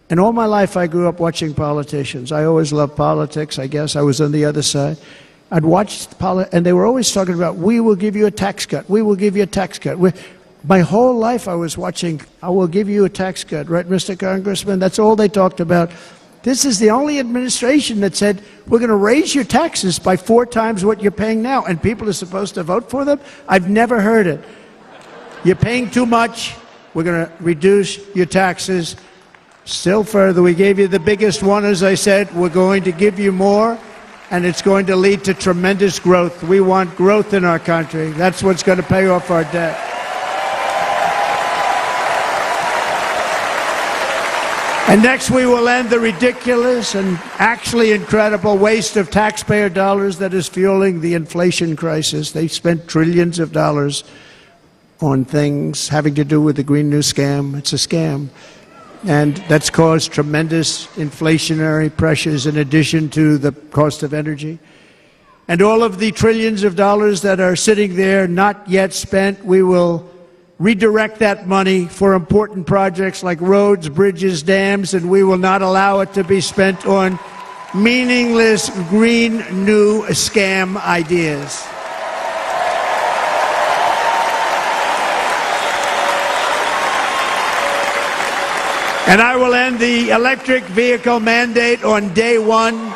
And all my life I grew up watching politicians. I always loved politics, I guess. I was on the other side. I'd watch and they were always talking about, we will give you a tax cut. We will give you a tax cut. My whole life I was watching, I will give you a tax cut, right, Mr. Congressman? That's all they talked about. This is the only administration that said, we're going to raise your taxes by 4 times what you're paying now, and people are supposed to vote for them? I've never heard it. You're paying too much. We're going to reduce your taxes still further. We gave you the biggest one, as I said. We're going to give you more, and it's going to lead to tremendous growth. We want growth in our country. That's what's going to pay off our debt. And next, we will end the ridiculous and actually incredible waste of taxpayer dollars that is fueling the inflation crisis. They spent trillions of dollars on things having to do with the Green New Scam. It's a scam. And that's caused tremendous inflationary pressures in addition to the cost of energy. And all of the trillions of dollars that are sitting there not yet spent, we will redirect that money for important projects like roads, bridges, dams, and we will not allow it to be spent on meaningless green new scam ideas. And I will end the electric vehicle mandate on day 1.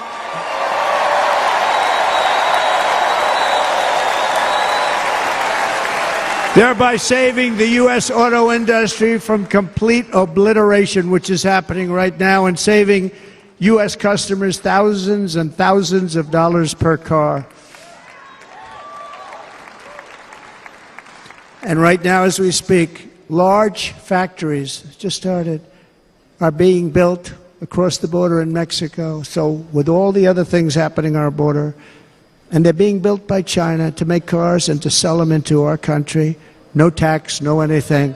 Thereby saving the U.S. auto industry from complete obliteration, which is happening right now, and saving U.S. customers thousands and thousands of dollars per car. And right now, as we speak, large factories just started, are being built across the border in Mexico. So with all the other things happening on our border, and they're being built by China to make cars and to sell them into our country. No tax, no anything.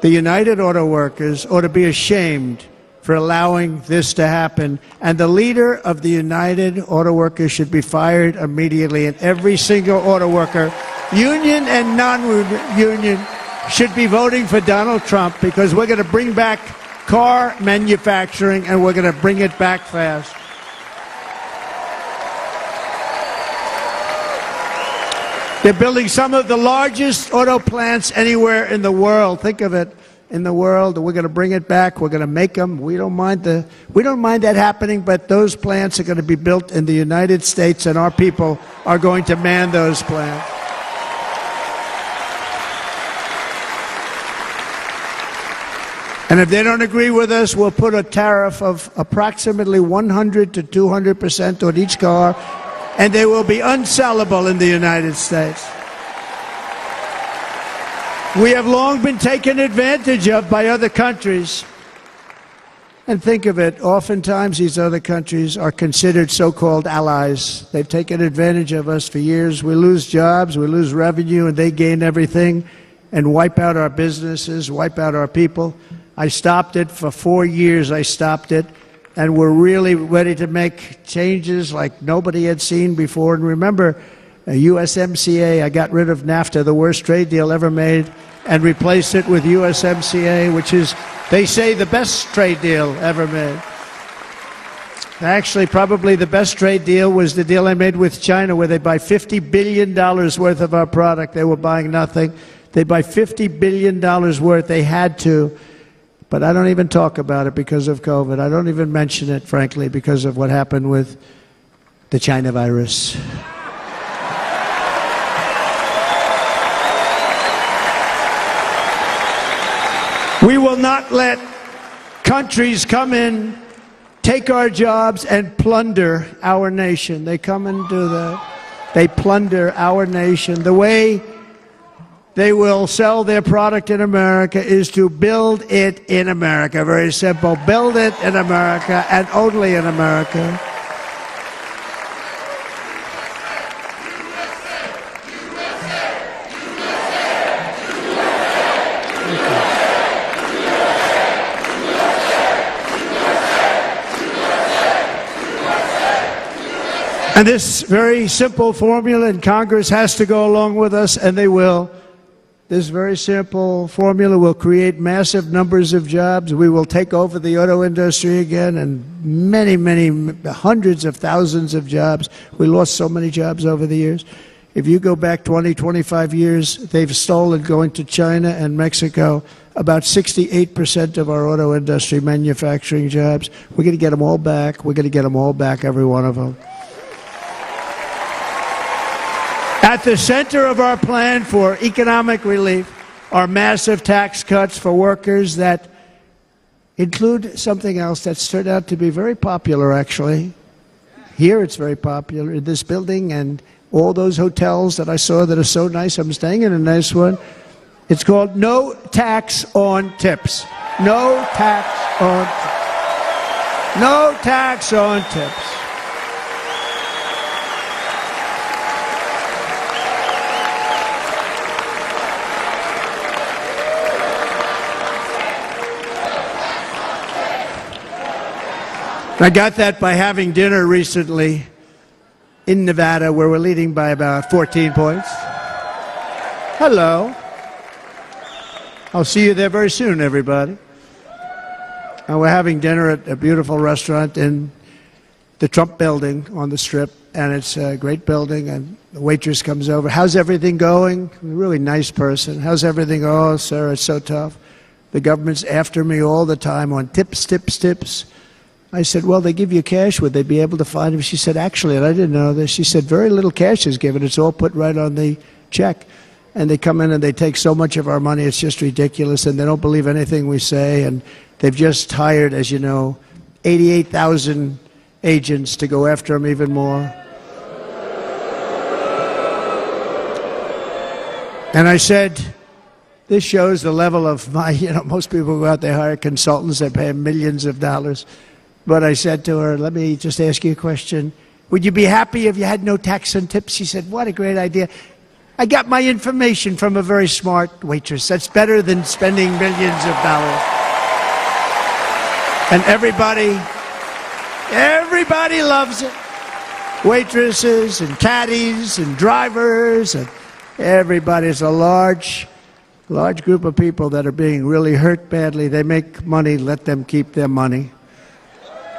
The United Auto Workers ought to be ashamed for allowing this to happen. And the leader of the United Auto Workers should be fired immediately. And every single auto worker, union and non-union, should be voting for Donald Trump, because we're going to bring back car manufacturing, and we're going to bring it back fast. They're building some of the largest auto plants anywhere in the world. Think of it, in the world. We're going to bring it back. We're going to make them. We don't mind that happening, but those plants are going to be built in the United States, and our people are going to man those plants. And if they don't agree with us, we'll put a tariff of approximately 100 to 200% on each car, and they will be unsellable in the United States. We have long been taken advantage of by other countries. And think of it, oftentimes these other countries are considered so-called allies. They've taken advantage of us for years. We lose jobs, we lose revenue, and they gain everything and wipe out our businesses, wipe out our people. I stopped it for 4 years. I stopped it, and we're really ready to make changes like nobody had seen before. And remember, USMCA, I got rid of NAFTA, the worst trade deal ever made, and replaced it with USMCA, which is, they say, the best trade deal ever made. Actually, probably the best trade deal was the deal I made with China, where they buy $50 billion worth of our product. They were buying nothing. They buy $50 billion worth. They had to. But I don't even talk about it because of COVID. I don't even mention it, frankly, because of what happened with the China virus. We will not let countries come in, take our jobs, and plunder our nation. They come and do that. They plunder our nation. The way they will sell their product in America is to build it in America. Very simple. Build it in America and only in America. And this very simple formula, and Congress has to go along with us, and they will. This very simple formula will create massive numbers of jobs. We will take over the auto industry again, and many, many hundreds of thousands of jobs. We lost so many jobs over the years. If you go back 20, 25 years, they've stolen, going to China and Mexico, about 68% of our auto industry manufacturing jobs. We're going to get them all back. We're going to get them all back, every one of them. At the center of our plan for economic relief are massive tax cuts for workers that include something else that's turned out to be very popular, actually. Here it's very popular, in this building and all those hotels that I saw that are so nice. I'm staying in a nice one. It's called no tax on tips. No tax on tips. No tax on tips. I got that by having dinner recently in Nevada, where we're leading by about 14 points. Hello. I'll see you there very soon, everybody. And we're having dinner at a beautiful restaurant in the Trump building on the Strip, and it's a great building, and the waitress comes over. How's everything going? A really nice person. How's everything? Oh, sir, it's so tough. The government's after me all the time on tips, tips, tips. I said, well, they give you cash. Would they be able to find him? She said, actually, and I didn't know this, she said, very little cash is given. It's all put right on the check. And they come in and they take so much of our money, it's just ridiculous, and they don't believe anything we say. And they've just hired, as you know, 88,000 agents to go after him even more. And I said, this shows the level of my, most people go out, they hire consultants, they pay them millions of dollars. But I said to her, let me just ask you a question. Would you be happy if you had no tax on tips? She said, what a great idea. I got my information from a very smart waitress. That's better than spending millions of dollars. And everybody loves it. Waitresses and caddies and drivers and everybody. It's a large group of people that are being really hurt badly. They make money, let them keep their money.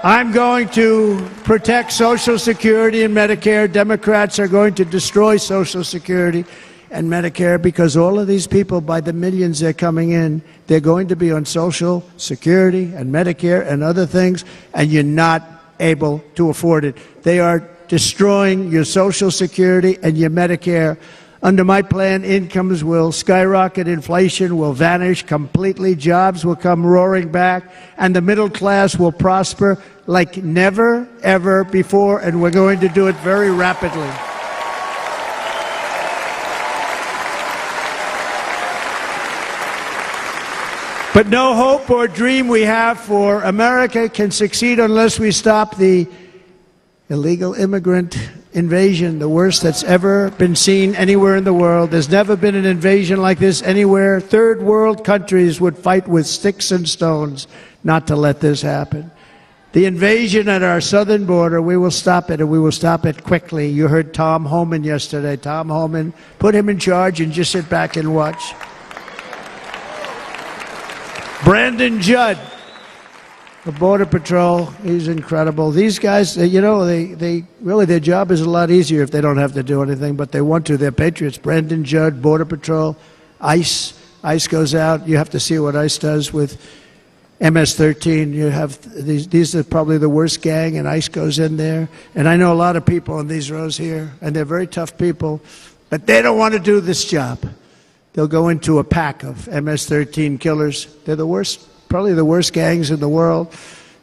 I'm going to protect Social Security and Medicare. Democrats are going to destroy Social Security and Medicare because all of these people, by the millions they're coming in, they're going to be on Social Security and Medicare and other things, and you're not able to afford it. They are destroying your Social Security and your Medicare. Under my plan, incomes will skyrocket, inflation will vanish completely, jobs will come roaring back, and the middle class will prosper like never, ever before, and we're going to do it very rapidly. But no hope or dream we have for America can succeed unless we stop the illegal immigrant invasion, the worst that's ever been seen anywhere in the world. There's never been an invasion like this anywhere. Third world countries would fight with sticks and stones not to let this happen. The invasion at our southern border, we will stop it, and we will stop it quickly. You heard Tom Homan yesterday. Tom Homan, put him in charge and just sit back and watch. Brandon Judd, the Border Patrol, he's incredible. These guys, they really, their job is a lot easier if they don't have to do anything, but they want to. They're patriots. Brandon Judd, Border Patrol, ICE. ICE goes out. You have to see what ICE does with MS-13. You have these are probably the worst gang, and ICE goes in there. And I know a lot of people in these rows here, and they're very tough people, but they don't want to do this job. They'll go into a pack of MS-13 killers. They're the worst. Probably the worst gangs in the world.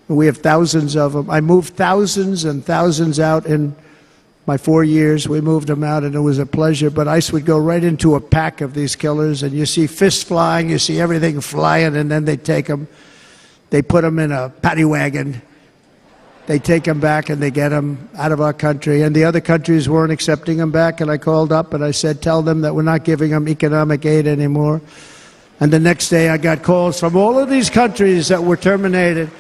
We have thousands of them. I moved thousands and thousands out in my 4 years. We moved them out, and it was a pleasure. But ICE would go right into a pack of these killers, and you see fists flying, you see everything flying, and then they take them. They put them in a paddy wagon. They take them back, and they get them out of our country. And the other countries weren't accepting them back, and I called up, and I said, tell them that we're not giving them economic aid anymore. And the next day I got calls from all of these countries that were terminated.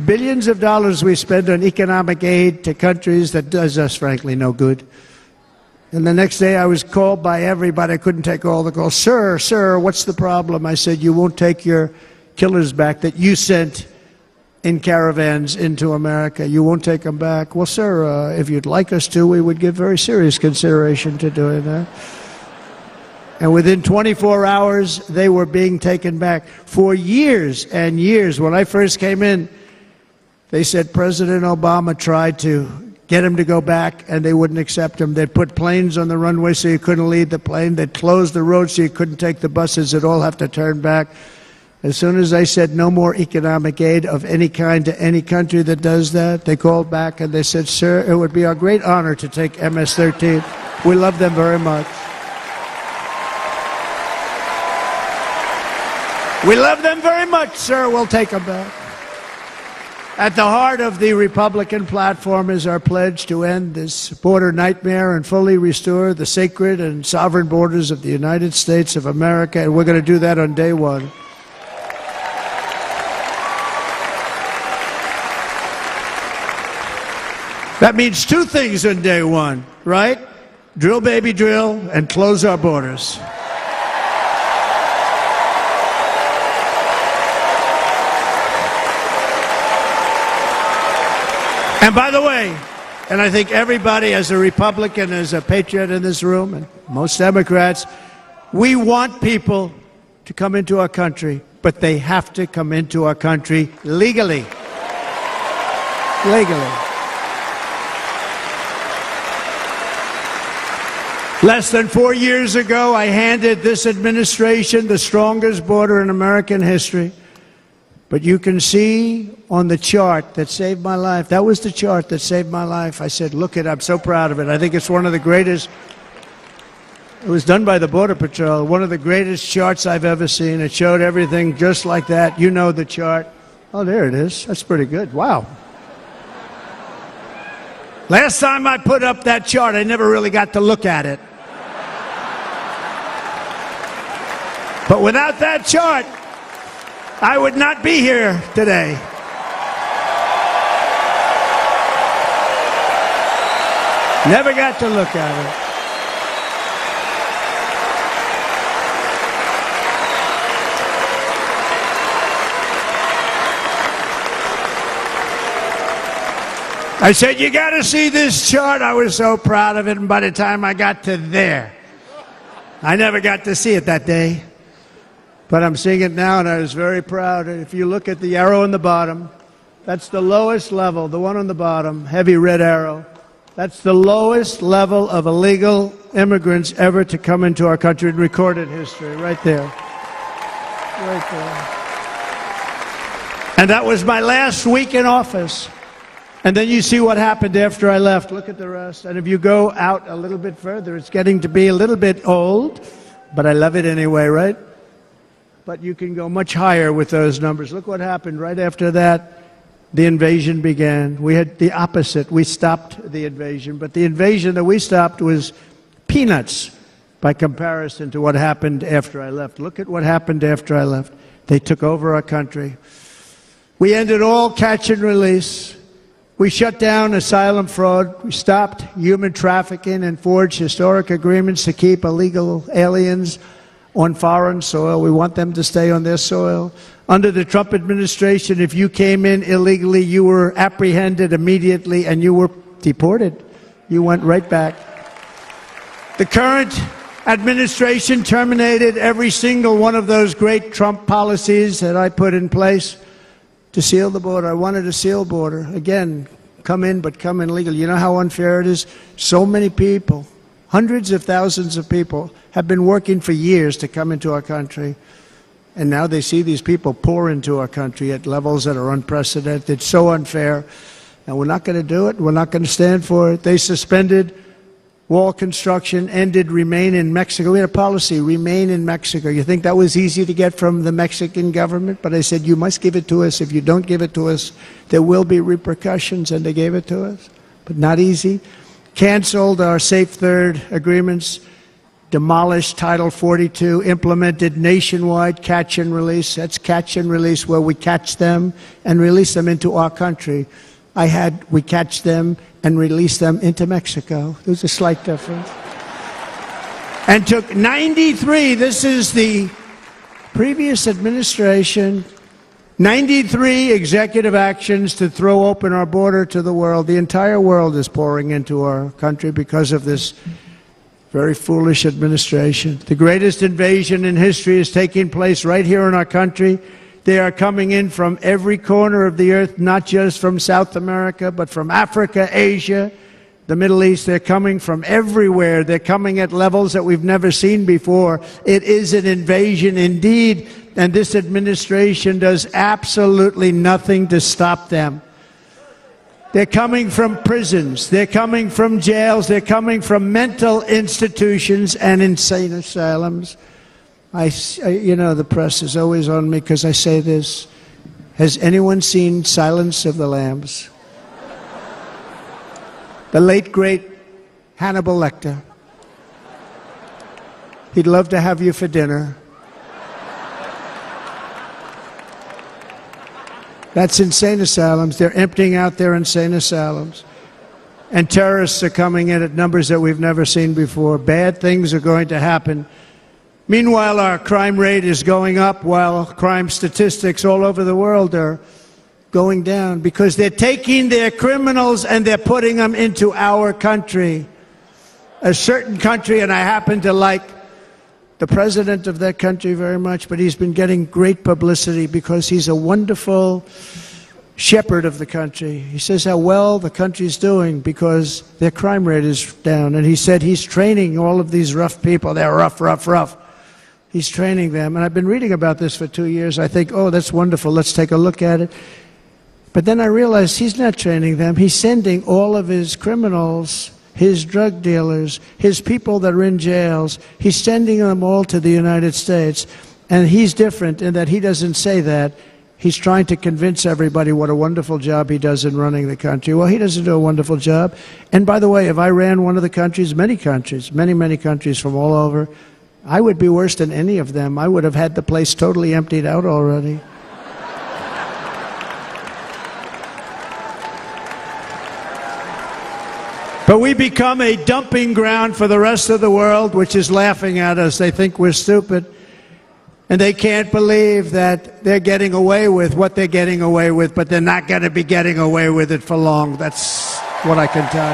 Billions of dollars we spend on economic aid to countries that does us, frankly, no good. And the next day I was called by everybody. I couldn't take all the calls. Sir, what's the problem? I said, you won't take your killers back that you sent in caravans into America. You won't take them back. Well, sir, if you'd like us to, we would give very serious consideration to doing that. And within 24 hours, they were being taken back. For years and years, when I first came in, they said President Obama tried to get him to go back, and they wouldn't accept him. They'd put planes on the runway so you couldn't leave the plane. They'd close the road so you couldn't take the buses. They'd all have to turn back. As soon as I said no more economic aid of any kind to any country that does that, they called back and they said, sir, it would be our great honor to take MS-13. We love them very much. We love them very much, sir. We'll take them back. At the heart of the Republican platform is our pledge to end this border nightmare and fully restore the sacred and sovereign borders of the United States of America, and we're going to do that on day one. That means two things on day one, right? Drill, baby, drill, and close our borders. And by the way, and I think everybody as a Republican, as a patriot in this room, and most Democrats, we want people to come into our country, but they have to come into our country legally. Legally. Less than 4 years ago, I handed this administration the strongest border in American history. But you can see on the chart that saved my life, that was the chart that saved my life. I said, look it, I'm so proud of it. I think it's one of the greatest, it was done by the Border Patrol, one of the greatest charts I've ever seen. It showed everything just like that. You know the chart. Oh, there it is. That's pretty good. Wow. Last time I put up that chart, I never really got to look at it. But without that chart, I would not be here today. Never got to look at it. I said, you got to see this chart. I was so proud of it, and by the time I got to there, I never got to see it that day. But I'm seeing it now, and I was very proud. And if you look at the arrow on the bottom, that's the lowest level, the one on the bottom, heavy red arrow. That's the lowest level of illegal immigrants ever to come into our country in recorded history, right there. Right there. And that was my last week in office. And then you see what happened after I left. Look at the rest. And if you go out a little bit further, it's getting to be a little bit old, but I love it anyway, right? But you can go much higher with those numbers. Look what happened right after that. The invasion began. We had the opposite. We stopped the invasion. But the invasion that we stopped was peanuts by comparison to what happened after I left. Look at what happened after I left. They took over our country. We ended all catch and release. We shut down asylum fraud. We stopped human trafficking and forged historic agreements to keep illegal aliens on foreign soil. We want them to stay on their soil. Under the Trump administration, if you came in illegally, you were apprehended immediately and you were deported. You went right back. The current administration terminated every single one of those great Trump policies that I put in place to seal the border. I wanted a sealed border. Again, come in, but come in legally. You know how unfair it is? So many people, hundreds of thousands of people, have been working for years to come into our country. And now they see these people pour into our country at levels that are unprecedented. It's so unfair. And we're not going to do it. We're not going to stand for it. They suspended wall construction, ended remain in Mexico. We had a policy, remain in Mexico. You think that was easy to get from the Mexican government? But I said, you must give it to us. If you don't give it to us, there will be repercussions. And they gave it to us. But not easy. Canceled our Safe Third agreements. demolished Title 42, implemented nationwide catch and release. That's catch and release, where we catch them and release them into our country. We catch them and release them into Mexico. There's a slight difference. And took 93, this is the previous administration, 93 executive actions to throw open our border to the world. The entire world is pouring into our country because of this very foolish administration. The greatest invasion in history is taking place right here in our country. They are coming in from every corner of the earth, not just from South America, but from Africa, Asia, the Middle East. They're coming from everywhere. They're coming at levels that we've never seen before. It is an invasion indeed, and this administration does absolutely nothing to stop them. They're coming from prisons. They're coming from jails. They're coming from mental institutions and insane asylums. You know, the press is always on me because I say this. Has anyone seen Silence of the Lambs? The late, great Hannibal Lecter. He'd love to have you for dinner. That's insane asylums. They're emptying out their insane asylums. And terrorists are coming in at numbers that we've never seen before. Bad things are going to happen. Meanwhile, our crime rate is going up, while crime statistics all over the world are going down, because they're taking their criminals and they're putting them into our country. A certain country, and I happen to like the president of that country very much, but he's been getting great publicity because he's a wonderful shepherd of the country. He says how well the country's doing because their crime rate is down. And he said he's training all of these rough people. They're rough. He's training them. And I've been reading about this for 2 years. I think, oh, that's wonderful. Let's take a look at it. But then I realized he's not training them. He's sending all of his criminals, his drug dealers, his people that are in jails, he's sending them all to the United States. And he's different in that he doesn't say that. He's trying to convince everybody what a wonderful job he does in running the country. Well, he doesn't do a wonderful job. And by the way, if I ran one of the countries, many countries from all over, I would be worse than any of them. I would have had the place totally emptied out already. But we become a dumping ground for the rest of the world, which is laughing at us. They think we're stupid. And they can't believe that they're getting away with what they're getting away with, but they're not going to be getting away with it for long. That's what I can tell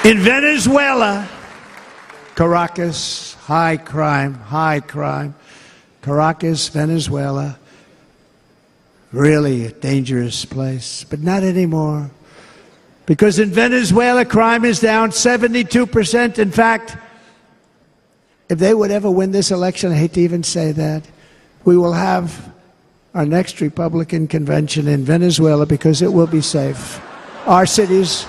you. In Venezuela, Caracas, high crime. Caracas, Venezuela. Really a dangerous place, but not anymore. Because in Venezuela, crime is down 72%. In fact, if they would ever win this election, I hate to even say that, we will have our next Republican convention in Venezuela because it will be safe. Our cities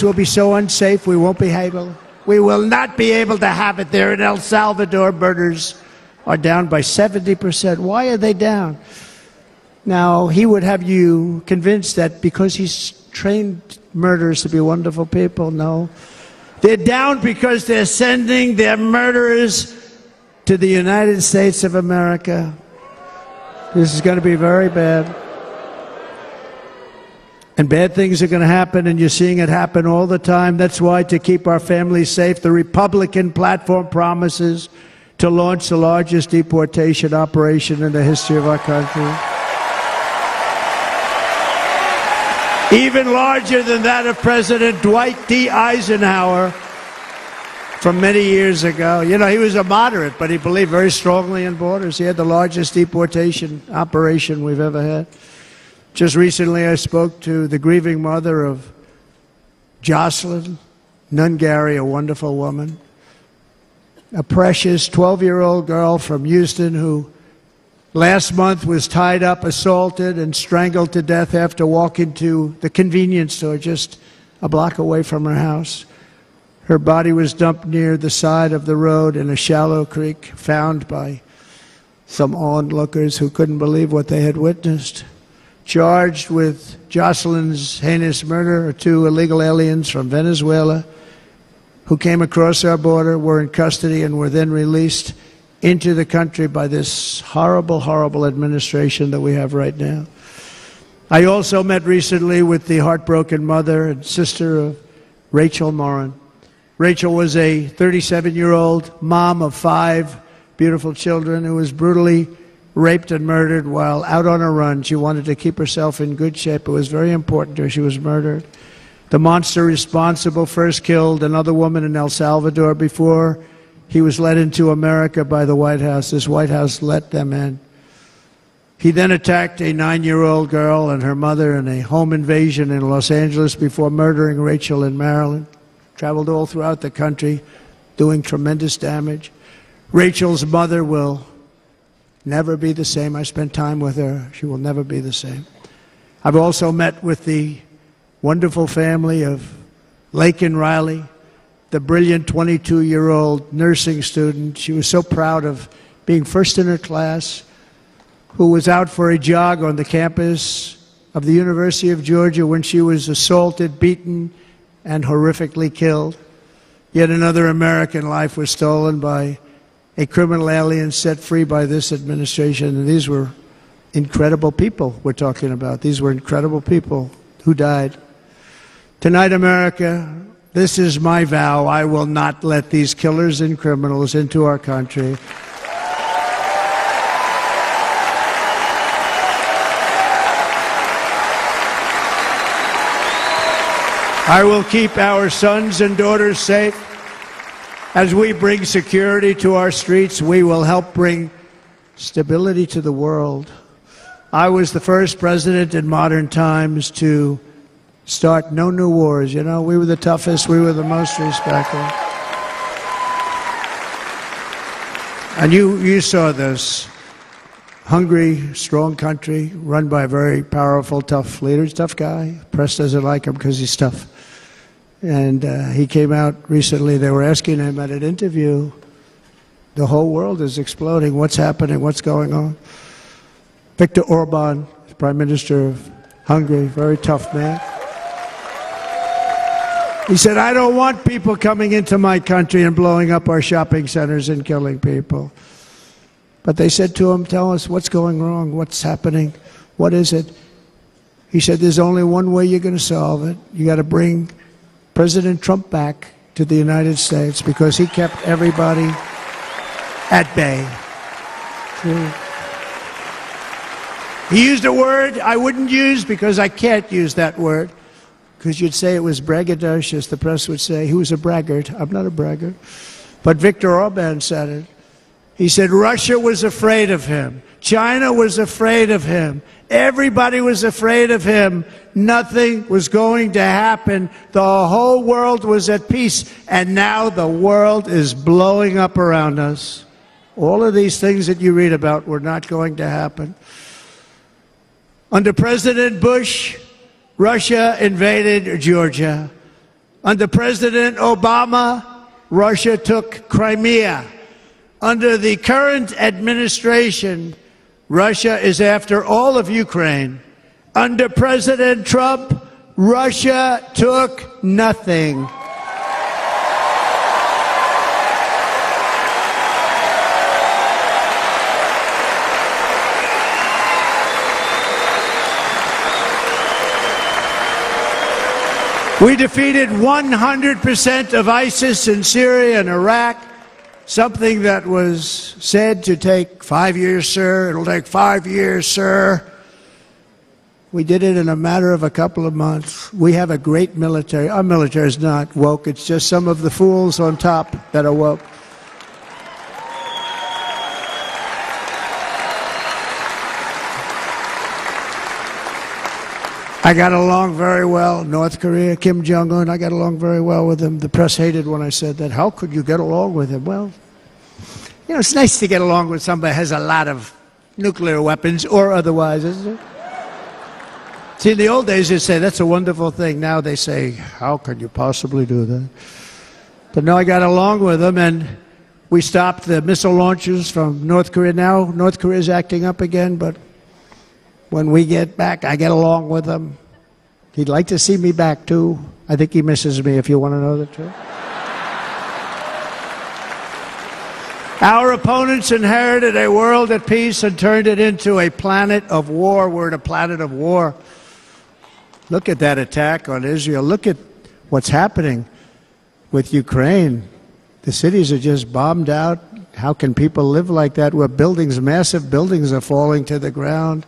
will be so unsafe, we won't be able. We will not be able to have it there. In El Salvador, murders are down by 70%. Why are they down? Now, he would have you convinced that because he's trained murderers to be wonderful people. No. They're down because they're sending their murderers to the United States of America. This is going to be very bad. And bad things are going to happen, and you're seeing it happen all the time. That's why, to keep our families safe, the Republican platform promises to launch the largest deportation operation in the history of our country. Even larger than that of President Dwight D. Eisenhower from many years ago. You know, he was a moderate, but he believed very strongly in borders. He had the largest deportation operation we've ever had. Just recently, I spoke to the grieving mother of Jocelyn Nungary, a wonderful woman, a precious 12-year-old girl from Houston who last month was tied up, assaulted, and strangled to death after walking to the convenience store just a block away from her house. Her body was dumped near the side of the road in a shallow creek, found by some onlookers who couldn't believe what they had witnessed. charged with Jocelyn's heinous murder are 2 illegal aliens from Venezuela who came across our border, were in custody, and were then released into the country by this horrible, horrible administration that we have right now. I also met recently with the heartbroken mother and sister of Rachel Morin. Rachel was a 37-year-old mom of 5 beautiful children who was brutally raped and murdered while out on a run. She wanted to keep herself in good shape. It was very important to her. She was murdered. The monster responsible first killed another woman in El Salvador before he was led into America by the White House. This White House let them in. He then attacked a 9-year-old girl and her mother in a home invasion in Los Angeles before murdering Rachel in Maryland. Traveled all throughout the country, doing tremendous damage. Rachel's mother will never be the same. I spent time with her. She will never be the same. I've also met with the wonderful family of Laken Riley, the brilliant 22-year-old nursing student. She was so proud of being first in her class, who was out for a jog on the campus of the University of Georgia when she was assaulted, beaten, and horrifically killed. Yet another American life was stolen by a criminal alien set free by this administration. And these were incredible people we're talking about. These were incredible people who died. Tonight, America, this is my vow. I will not let these killers and criminals into our country. I will keep our sons and daughters safe. As we bring security to our streets, we will help bring stability to the world. I was the first president in modern times to start no new wars. You know, we were the toughest, we were the most respected. And you saw this. Hungry, strong country, run by a very powerful, tough leader. He's a tough guy. Press doesn't like him because he's tough. And he came out recently, they were asking him at an interview, the whole world is exploding. What's happening? What's going on? Viktor Orban, Prime Minister of Hungary, very tough man. He said, I don't want people coming into my country and blowing up our shopping centers and killing people. But they said to him, tell us what's going wrong, what's happening, what is it? He said, there's only one way you're going to solve it. You got to bring President Trump back to the United States because he kept everybody at bay. He used a word I wouldn't use because I can't use that word. Because you'd say it was braggadocious. The press would say, he was a braggart. I'm not a braggart. But Viktor Orban said it. He said Russia was afraid of him. China was afraid of him. Everybody was afraid of him. Nothing was going to happen. The whole world was at peace. And now the world is blowing up around us. All of these things that you read about were not going to happen. Under President Bush, Russia invaded Georgia. Under President Obama, Russia took Crimea. Under the current administration, Russia is after all of Ukraine. Under President Trump, Russia took nothing. We defeated 100% of ISIS in Syria and Iraq, something that was said to take 5 years, sir. It'll take 5 years, sir. We did it in a matter of a couple of months. We have a great military. Our military is not woke. It's just some of the fools on top that are woke. I got along very well. North Korea, Kim Jong-un, I got along very well with him. The press hated when I said that. How could you get along with him? Well, you know, it's nice to get along with somebody who has a lot of nuclear weapons or otherwise, isn't it? See, in the old days, they'd say, that's a wonderful thing. Now they say, how can you possibly do that? But no, I got along with them, and we stopped the missile launches from North Korea. Now North Korea is acting up again, but When we get back, I get along with him. He'd like to see me back, too. I think he misses me, if you want to know the truth. Our opponents inherited a world at peace and turned it into a planet of war. We're in a planet of war. Look at that attack on Israel. Look at what's happening with Ukraine. The cities are just bombed out. How can people live like that where buildings, massive buildings, are falling to the ground?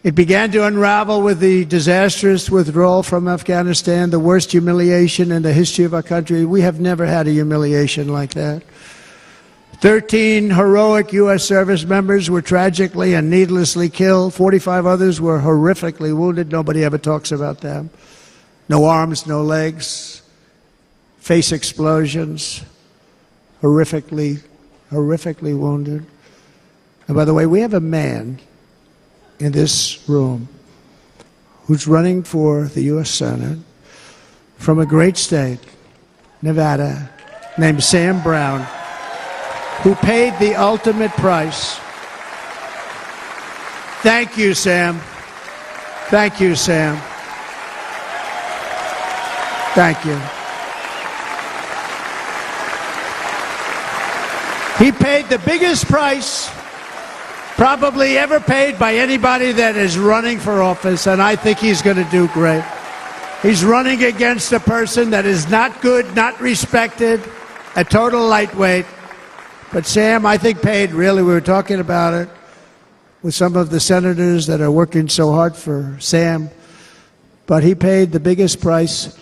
It began to unravel with the disastrous withdrawal from Afghanistan, the worst humiliation in the history of our country. We have never had a humiliation like that. 13 heroic U.S. service members were tragically and needlessly killed. 45 others were horrifically wounded. Nobody ever talks about them. No arms, no legs, face explosions, horrifically wounded. And by the way, we have a man in this room who's running for the U.S. Senate from a great state, Nevada, named Sam Brown, who paid the ultimate price. Thank you, Sam. Thank you, Sam. Thank you. He paid the biggest price probably ever paid by anybody that is running for office, and I think he's going to do great. He's running against a person that is not good, not respected, a total lightweight. But Sam, I think, paid, really, we were talking about it with some of the senators that are working so hard for Sam, but he paid the biggest price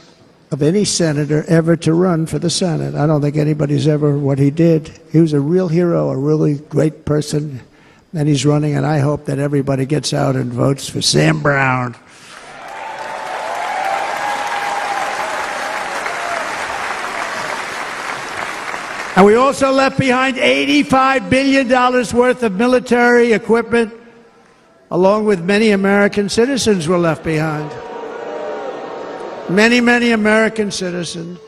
of any senator ever to run for the Senate. I don't think anybody's ever what he did. He was a real hero, a really great person. And he's running, and I hope that everybody gets out and votes for Sam Brown. And we also left behind $85 billion worth of military equipment, along with many American citizens were left behind. Many American citizens.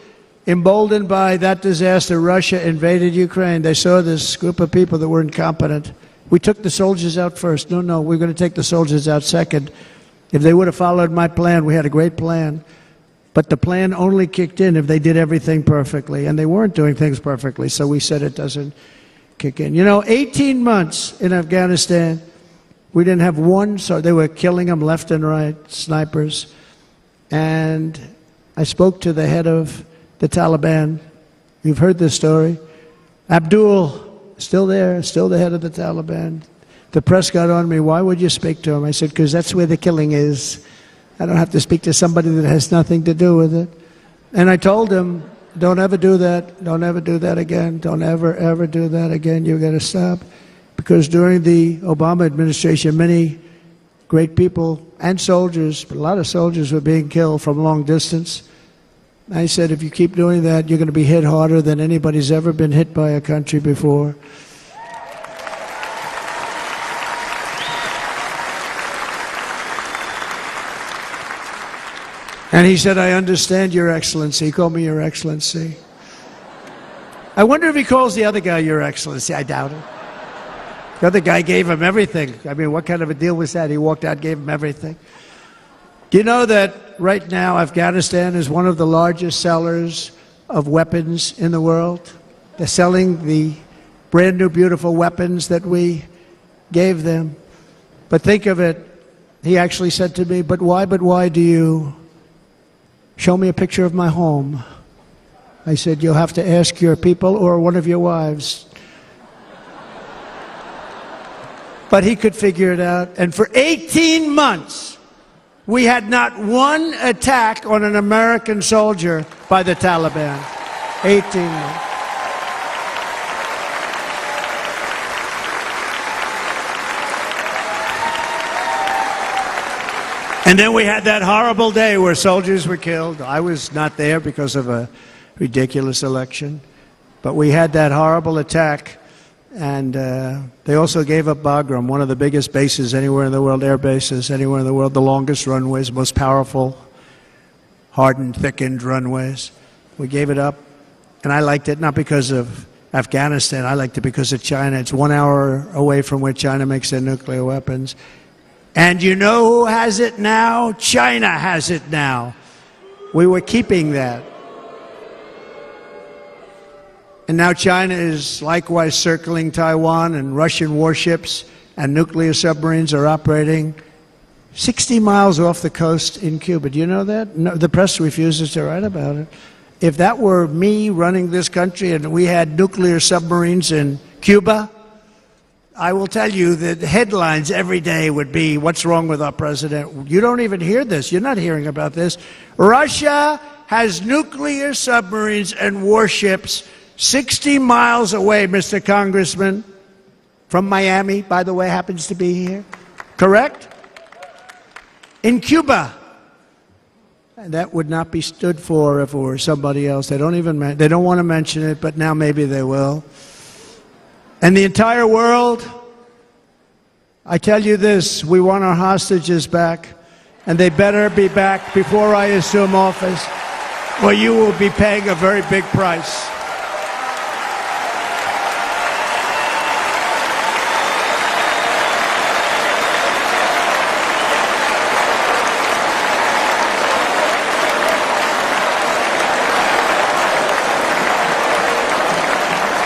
Emboldened by that disaster, Russia invaded Ukraine. They saw this group of people that were incompetent. We took the soldiers out first. No, we're going to take the soldiers out second. If they would have followed my plan, we had a great plan. But the plan only kicked in if they did everything perfectly. And they weren't doing things perfectly, so we said it doesn't kick in. You know, 18 months in Afghanistan, we didn't have one, so they were killing them left and right, snipers. And I spoke to the head of the Taliban. You've heard this story. Abdul, still there, still the head of the Taliban. The press got on me. Why would you speak to him? I said, because that's where the killing is. I don't have to speak to somebody that has nothing to do with it. And I told him, don't ever do that. Don't ever do that again. Don't ever do that again. You've got to stop. Because during the Obama administration, many great people and soldiers, but a lot of soldiers were being killed from long distance. I said, if you keep doing that, you're going to be hit harder than anybody's ever been hit by a country before. And he said, I understand, Your Excellency. He called me Your Excellency. I wonder if he calls the other guy Your Excellency. I doubt it. The other guy gave him everything. I mean, what kind of a deal was that? He walked out, gave him everything. Do you know that right now Afghanistan is one of the largest sellers of weapons in the world? They're selling the brand new beautiful weapons that we gave them. But think of it, he actually said to me, but why do you show me a picture of my home? I said, you'll have to ask your people or one of your wives. But he could figure it out. And for 18 months, we had not one attack on an American soldier by the Taliban. 18 months. And then we had that horrible day where soldiers were killed. I was not there because of a ridiculous election. But we had that horrible attack. And they also gave up Bagram, one of the biggest bases anywhere in the world, air bases anywhere in the world, the longest runways, most powerful, hardened, thickened runways. We gave it up. And I liked it not because of Afghanistan. I like to because of China. It's 1 hour away from where China makes their nuclear weapons. And you know who has it now? China has it now. We were keeping that. And now China is likewise circling Taiwan, and Russian warships and nuclear submarines are operating 60 miles off the coast in Cuba. Do you know that? No, the press refuses to write about it. If that were me running this country and we had nuclear submarines in Cuba, I will tell you that headlines every day would be, what's wrong with our president? You don't even hear this. You're not hearing about this. Russia has nuclear submarines and warships 60 miles away, Mr. Congressman, from Miami, by the way, happens to be here. Correct? In Cuba. And that would not be stood for if it were somebody else. They don't want to mention it, but now maybe they will. And the entire world, I tell you this, we want our hostages back, and they better be back before I assume office, or you will be paying a very big price.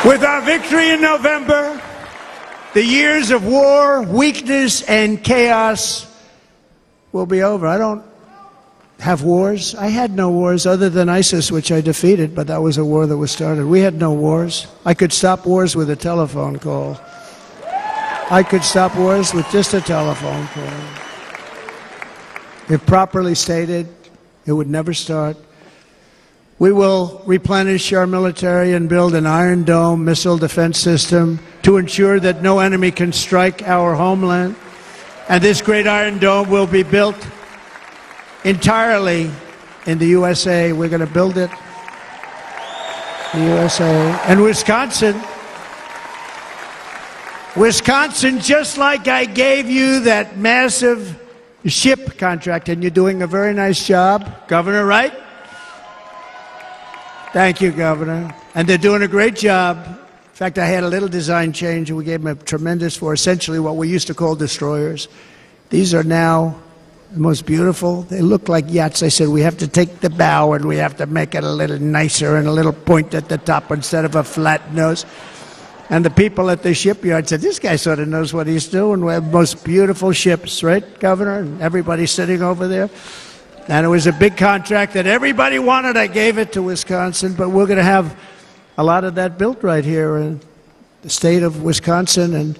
With our victory in November, the years of war, weakness, and chaos will be over. I don't have wars. I had no wars other than ISIS, which I defeated, but that was a war that was started. We had no wars. I could stop wars with a telephone call. I could stop wars with just a telephone call. If properly stated, it would never start. We will replenish our military and build an Iron Dome missile defense system to ensure that no enemy can strike our homeland. And this great Iron Dome will be built entirely in the USA. We're going to build it in the USA. And Wisconsin, just like I gave you that massive ship contract, and you're doing a very nice job, Governor, right? Thank you, Governor. And they're doing a great job. In fact, I had a little design change, and we gave them a tremendous for essentially what we used to call destroyers. These are now the most beautiful. They look like yachts. I said, we have to take the bow and we have to make it a little nicer and a little point at the top instead of a flat nose. And the people at the shipyard said, this guy sort of knows what he's doing. We have the most beautiful ships, right, Governor? And everybody's sitting over there. And it was a big contract that everybody wanted. I gave it to Wisconsin, but we're going to have a lot of that built right here in the state of Wisconsin and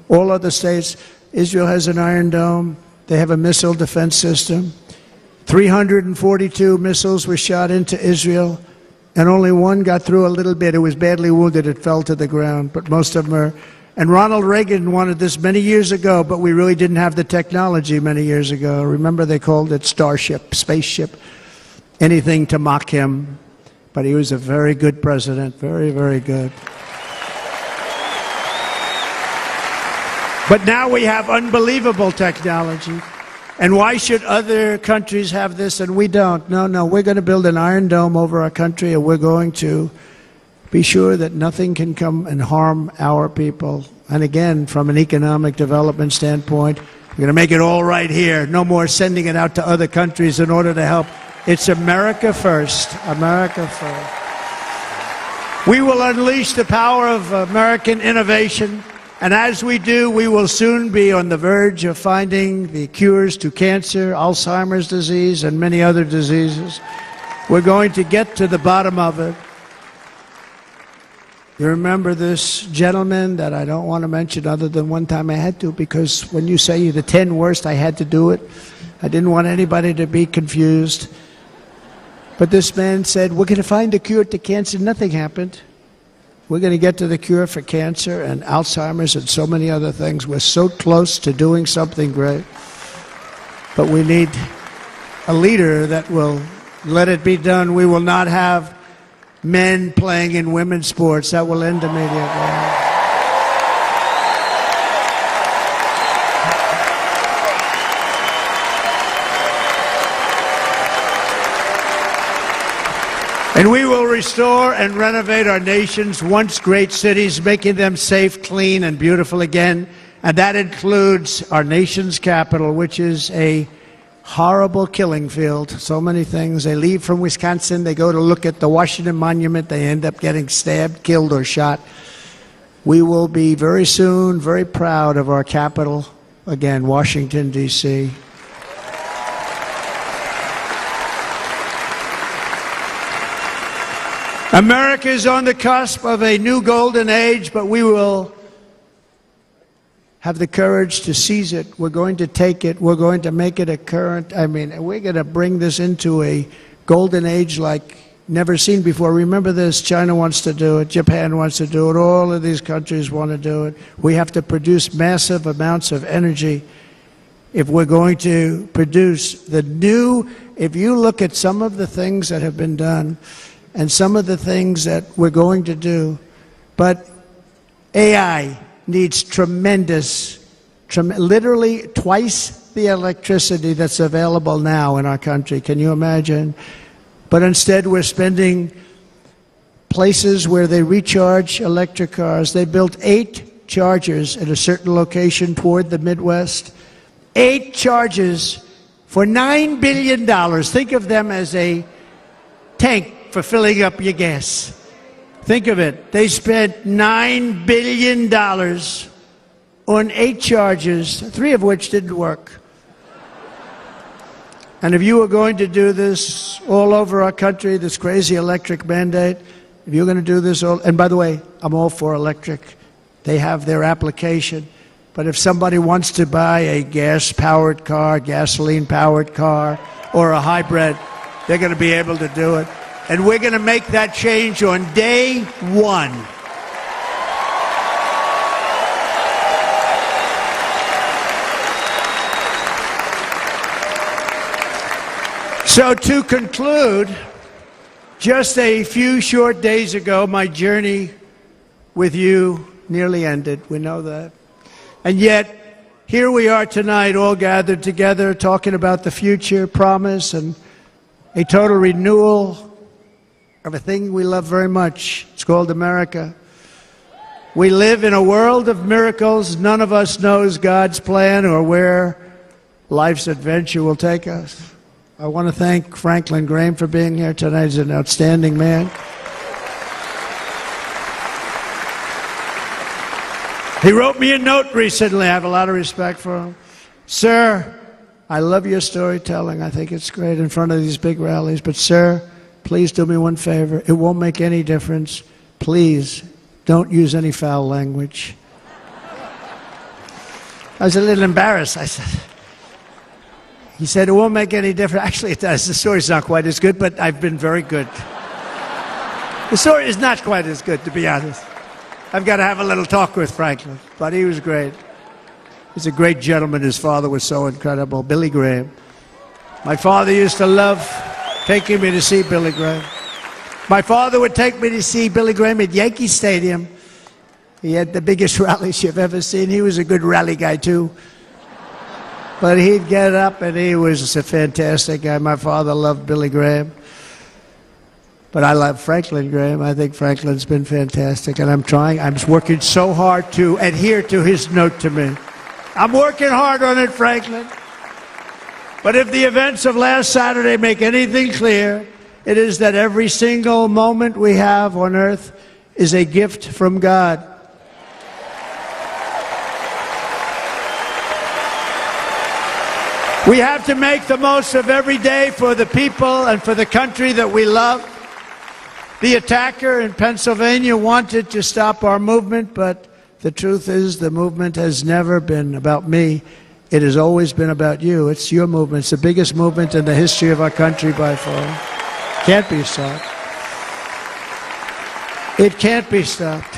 all other states. Israel has an Iron Dome. They have a missile defense system. 342 missiles were shot into Israel, and only one got through a little bit. It was badly wounded. It fell to the ground, but most of them are. And Ronald Reagan wanted this many years ago, but we really didn't have the technology many years ago. Remember, they called it Starship, spaceship, anything to mock him. But he was a very good president, very, very good. But now we have unbelievable technology. And why should other countries have this and we don't? No, we're going to build an Iron Dome over our country, and we're going to be sure that nothing can come and harm our people. And again, from an economic development standpoint, we're going to make it all right here. No more sending it out to other countries in order to help. It's America first. America first. We will unleash the power of American innovation. And as we do, we will soon be on the verge of finding the cures to cancer, Alzheimer's disease, and many other diseases. We're going to get to the bottom of it. You remember this gentleman that I don't want to mention other than one time I had to, because when you say the 10 worst, I had to do it. I didn't want anybody to be confused. But this man said, we're going to find a cure to cancer. Nothing happened. We're going to get to the cure for cancer and Alzheimer's and so many other things. We're so close to doing something great. But we need a leader that will let it be done. We will not have men playing in women's sports. That will end immediately. And we will restore and renovate our nation's once great cities, making them safe, clean, and beautiful again. And that includes our nation's capital, which is a horrible killing field. So many things. They leave from Wisconsin, they go to look at the Washington Monument, they end up getting stabbed, killed, or shot. We will be very soon very proud of our capital, again, Washington, D.C. America is on the cusp of a new golden age, but we will have the courage to seize it. We're going to take it. We're going to make it a current. We're going to bring this into a golden age like never seen before. Remember this, China wants to do it, Japan wants to do it, all of these countries want to do it. We have to produce massive amounts of energy if we're going to produce the new. If you look at some of the things that have been done, and some of the things that we're going to do. But AI needs literally twice the electricity that's available now in our country. Can you imagine? But instead we're spending places where they recharge electric cars. They built 8 chargers at a certain location toward the Midwest. 8 chargers for $9 billion. Think of them as a tank for filling up your gas. Think of it. They spent $9 billion on 8 chargers, 3 of which didn't work. And if you were going to do this all over our country, this crazy electric mandate, if you're going to do this all, and by the way, I'm all for electric. They have their application. But if somebody wants to buy a gas-powered car, gasoline-powered car, or a hybrid, they're going to be able to do it. And we're going to make that change on day 1. So to conclude, just a few short days ago, my journey with you nearly ended. We know that. And yet, here we are tonight, all gathered together, talking about the future, promise, and a total renewal of a thing we love very much. It's called America. We live in a world of miracles. None of us knows God's plan or where life's adventure will take us. I want to thank Franklin Graham for being here tonight. He's an outstanding man. He wrote me a note recently. I have a lot of respect for him. Sir, I love your storytelling. I think it's great in front of these big rallies. But sir, please do me one favor. It won't make any difference. Please don't use any foul language. I was a little embarrassed. He said, it won't make any difference. Actually, it does. The story's not quite as good, but I've been very good. The story is not quite as good, to be honest. I've got to have a little talk with Franklin, but he was great. He's a great gentleman. His father was so incredible, Billy Graham. My father used to love taking me to see Billy Graham. My father would take me to see Billy Graham at Yankee Stadium. He had the biggest rallies you've ever seen. He was a good rally guy, too. But he'd get up, and he was a fantastic guy. My father loved Billy Graham. But I love Franklin Graham. I think Franklin's been fantastic, and I'm working so hard to adhere to his note to me. I'm working hard on it, Franklin. But if the events of last Saturday make anything clear, it is that every single moment we have on earth is a gift from God. We have to make the most of every day for the people and for the country that we love. The attacker in Pennsylvania wanted to stop our movement, but the truth is the movement has never been about me. It has always been about you. It's your movement. It's the biggest movement in the history of our country by far. Can't be stopped. It can't be stopped.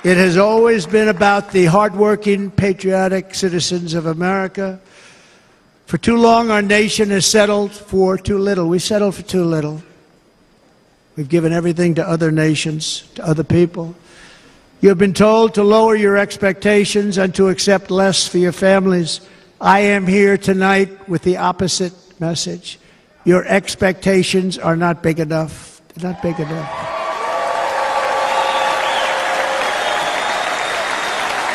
It has always been about the hardworking, patriotic citizens of America. For too long, our nation has settled for too little. We settled for too little. We've given everything to other nations, to other people. You have been told to lower your expectations and to accept less for your families. I am here tonight with the opposite message. Your expectations are not big enough. Not big enough.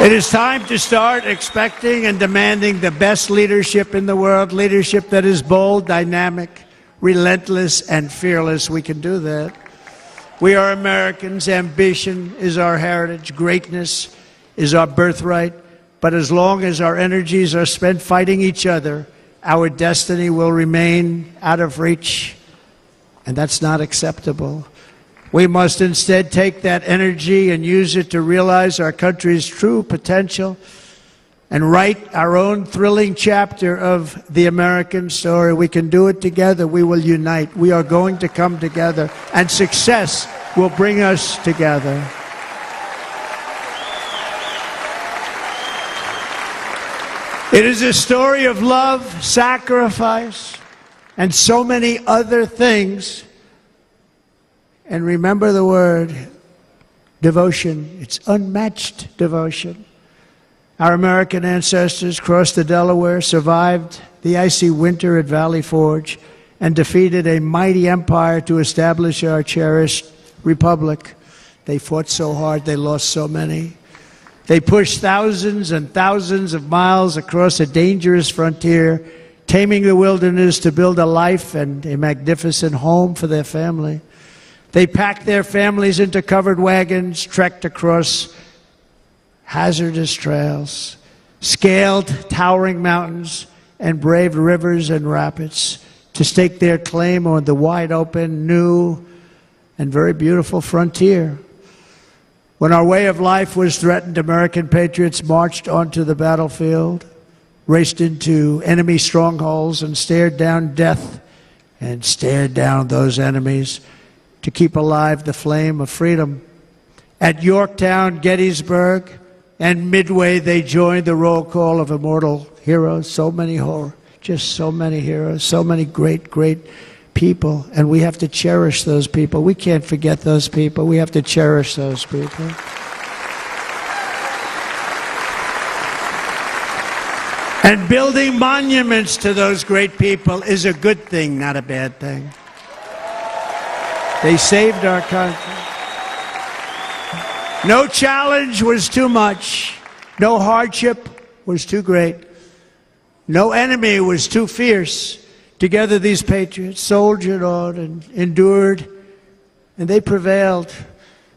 It is time to start expecting and demanding the best leadership in the world, leadership that is bold, dynamic, relentless, and fearless. We can do that. We are Americans. Ambition is our heritage. Greatness is our birthright. But as long as our energies are spent fighting each other, our destiny will remain out of reach, and that's not acceptable. We must instead take that energy and use it to realize our country's true potential and write our own thrilling chapter of the American story. We can do it together. We will unite. We are going to come together, and success will bring us together. It is a story of love, sacrifice, and so many other things. And remember the word, devotion. It's unmatched devotion. Our American ancestors crossed the Delaware, survived the icy winter at Valley Forge, and defeated a mighty empire to establish our cherished republic. They fought so hard, they lost so many. They pushed thousands and thousands of miles across a dangerous frontier, taming the wilderness to build a life and a magnificent home for their family. They packed their families into covered wagons, trekked across hazardous trails, scaled towering mountains, and braved rivers and rapids to stake their claim on the wide open, new, and very beautiful frontier. When our way of life was threatened, American patriots marched onto the battlefield, raced into enemy strongholds, and stared down death and stared down those enemies to keep alive the flame of freedom. At Yorktown, Gettysburg, and Midway, they joined the roll call of immortal heroes. So many heroes, so many great, great people. And we have to cherish those people. We can't forget those people. We have to cherish those people. And building monuments to those great people is a good thing, not a bad thing. They saved our country. No challenge was too much. No hardship was too great. No enemy was too fierce. Together, these patriots soldiered on and endured, and they prevailed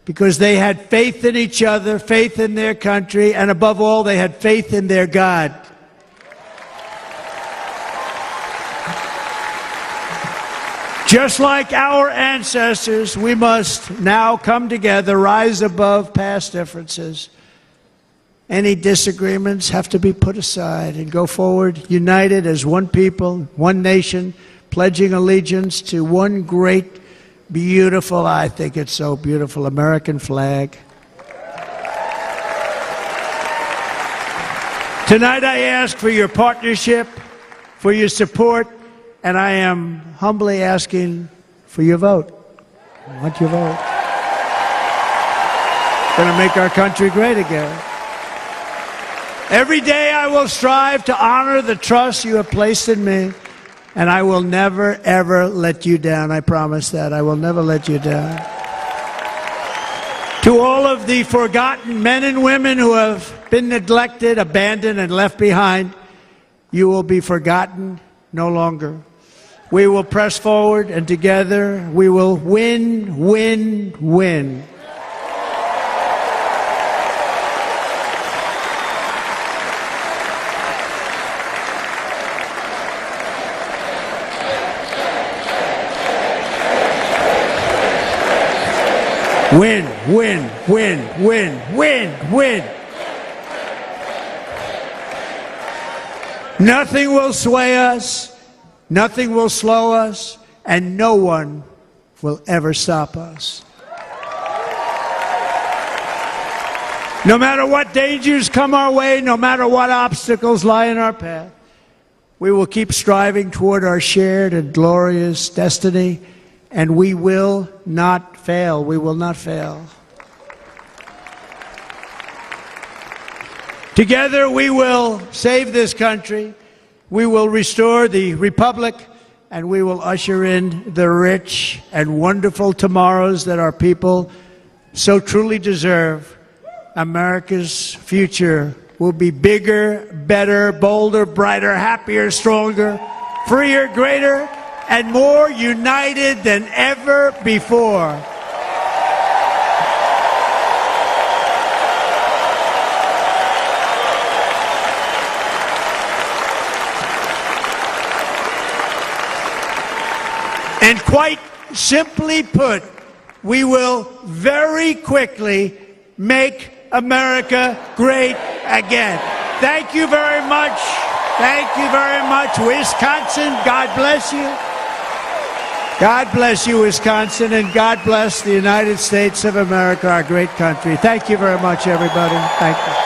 because they had faith in each other, faith in their country, and above all, they had faith in their God. Just like our ancestors, we must now come together, rise above past differences. Any disagreements have to be put aside and go forward, united as one people, one nation, pledging allegiance to one great, beautiful, I think it's so beautiful, American flag. Tonight I ask for your partnership, for your support, and I am humbly asking for your vote. I want your vote. It's going to make our country great again. Every day I will strive to honor the trust you have placed in me, and I will never, ever let you down. I promise that. I will never let you down. To all of the forgotten men and women who have been neglected, abandoned, and left behind, you will be forgotten no longer. We will press forward, and together we will win, win, win. Win, win, win, win, win, win. Nothing will sway us, nothing will slow us, and no one will ever stop us. No matter what dangers come our way, no matter what obstacles lie in our path, we will keep striving toward our shared and glorious destiny, and we will not fail. We will not fail. Together we will save this country. We will restore the republic, and we will usher in the rich and wonderful tomorrows that our people so truly deserve. America's future will be bigger, better, bolder, brighter, happier, stronger, freer, greater, and more united than ever before. And quite simply put, we will very quickly make America great again. Thank you very much. Thank you very much, Wisconsin. God bless you. God bless you, Wisconsin, and God bless the United States of America, our great country. Thank you very much, everybody. Thank you.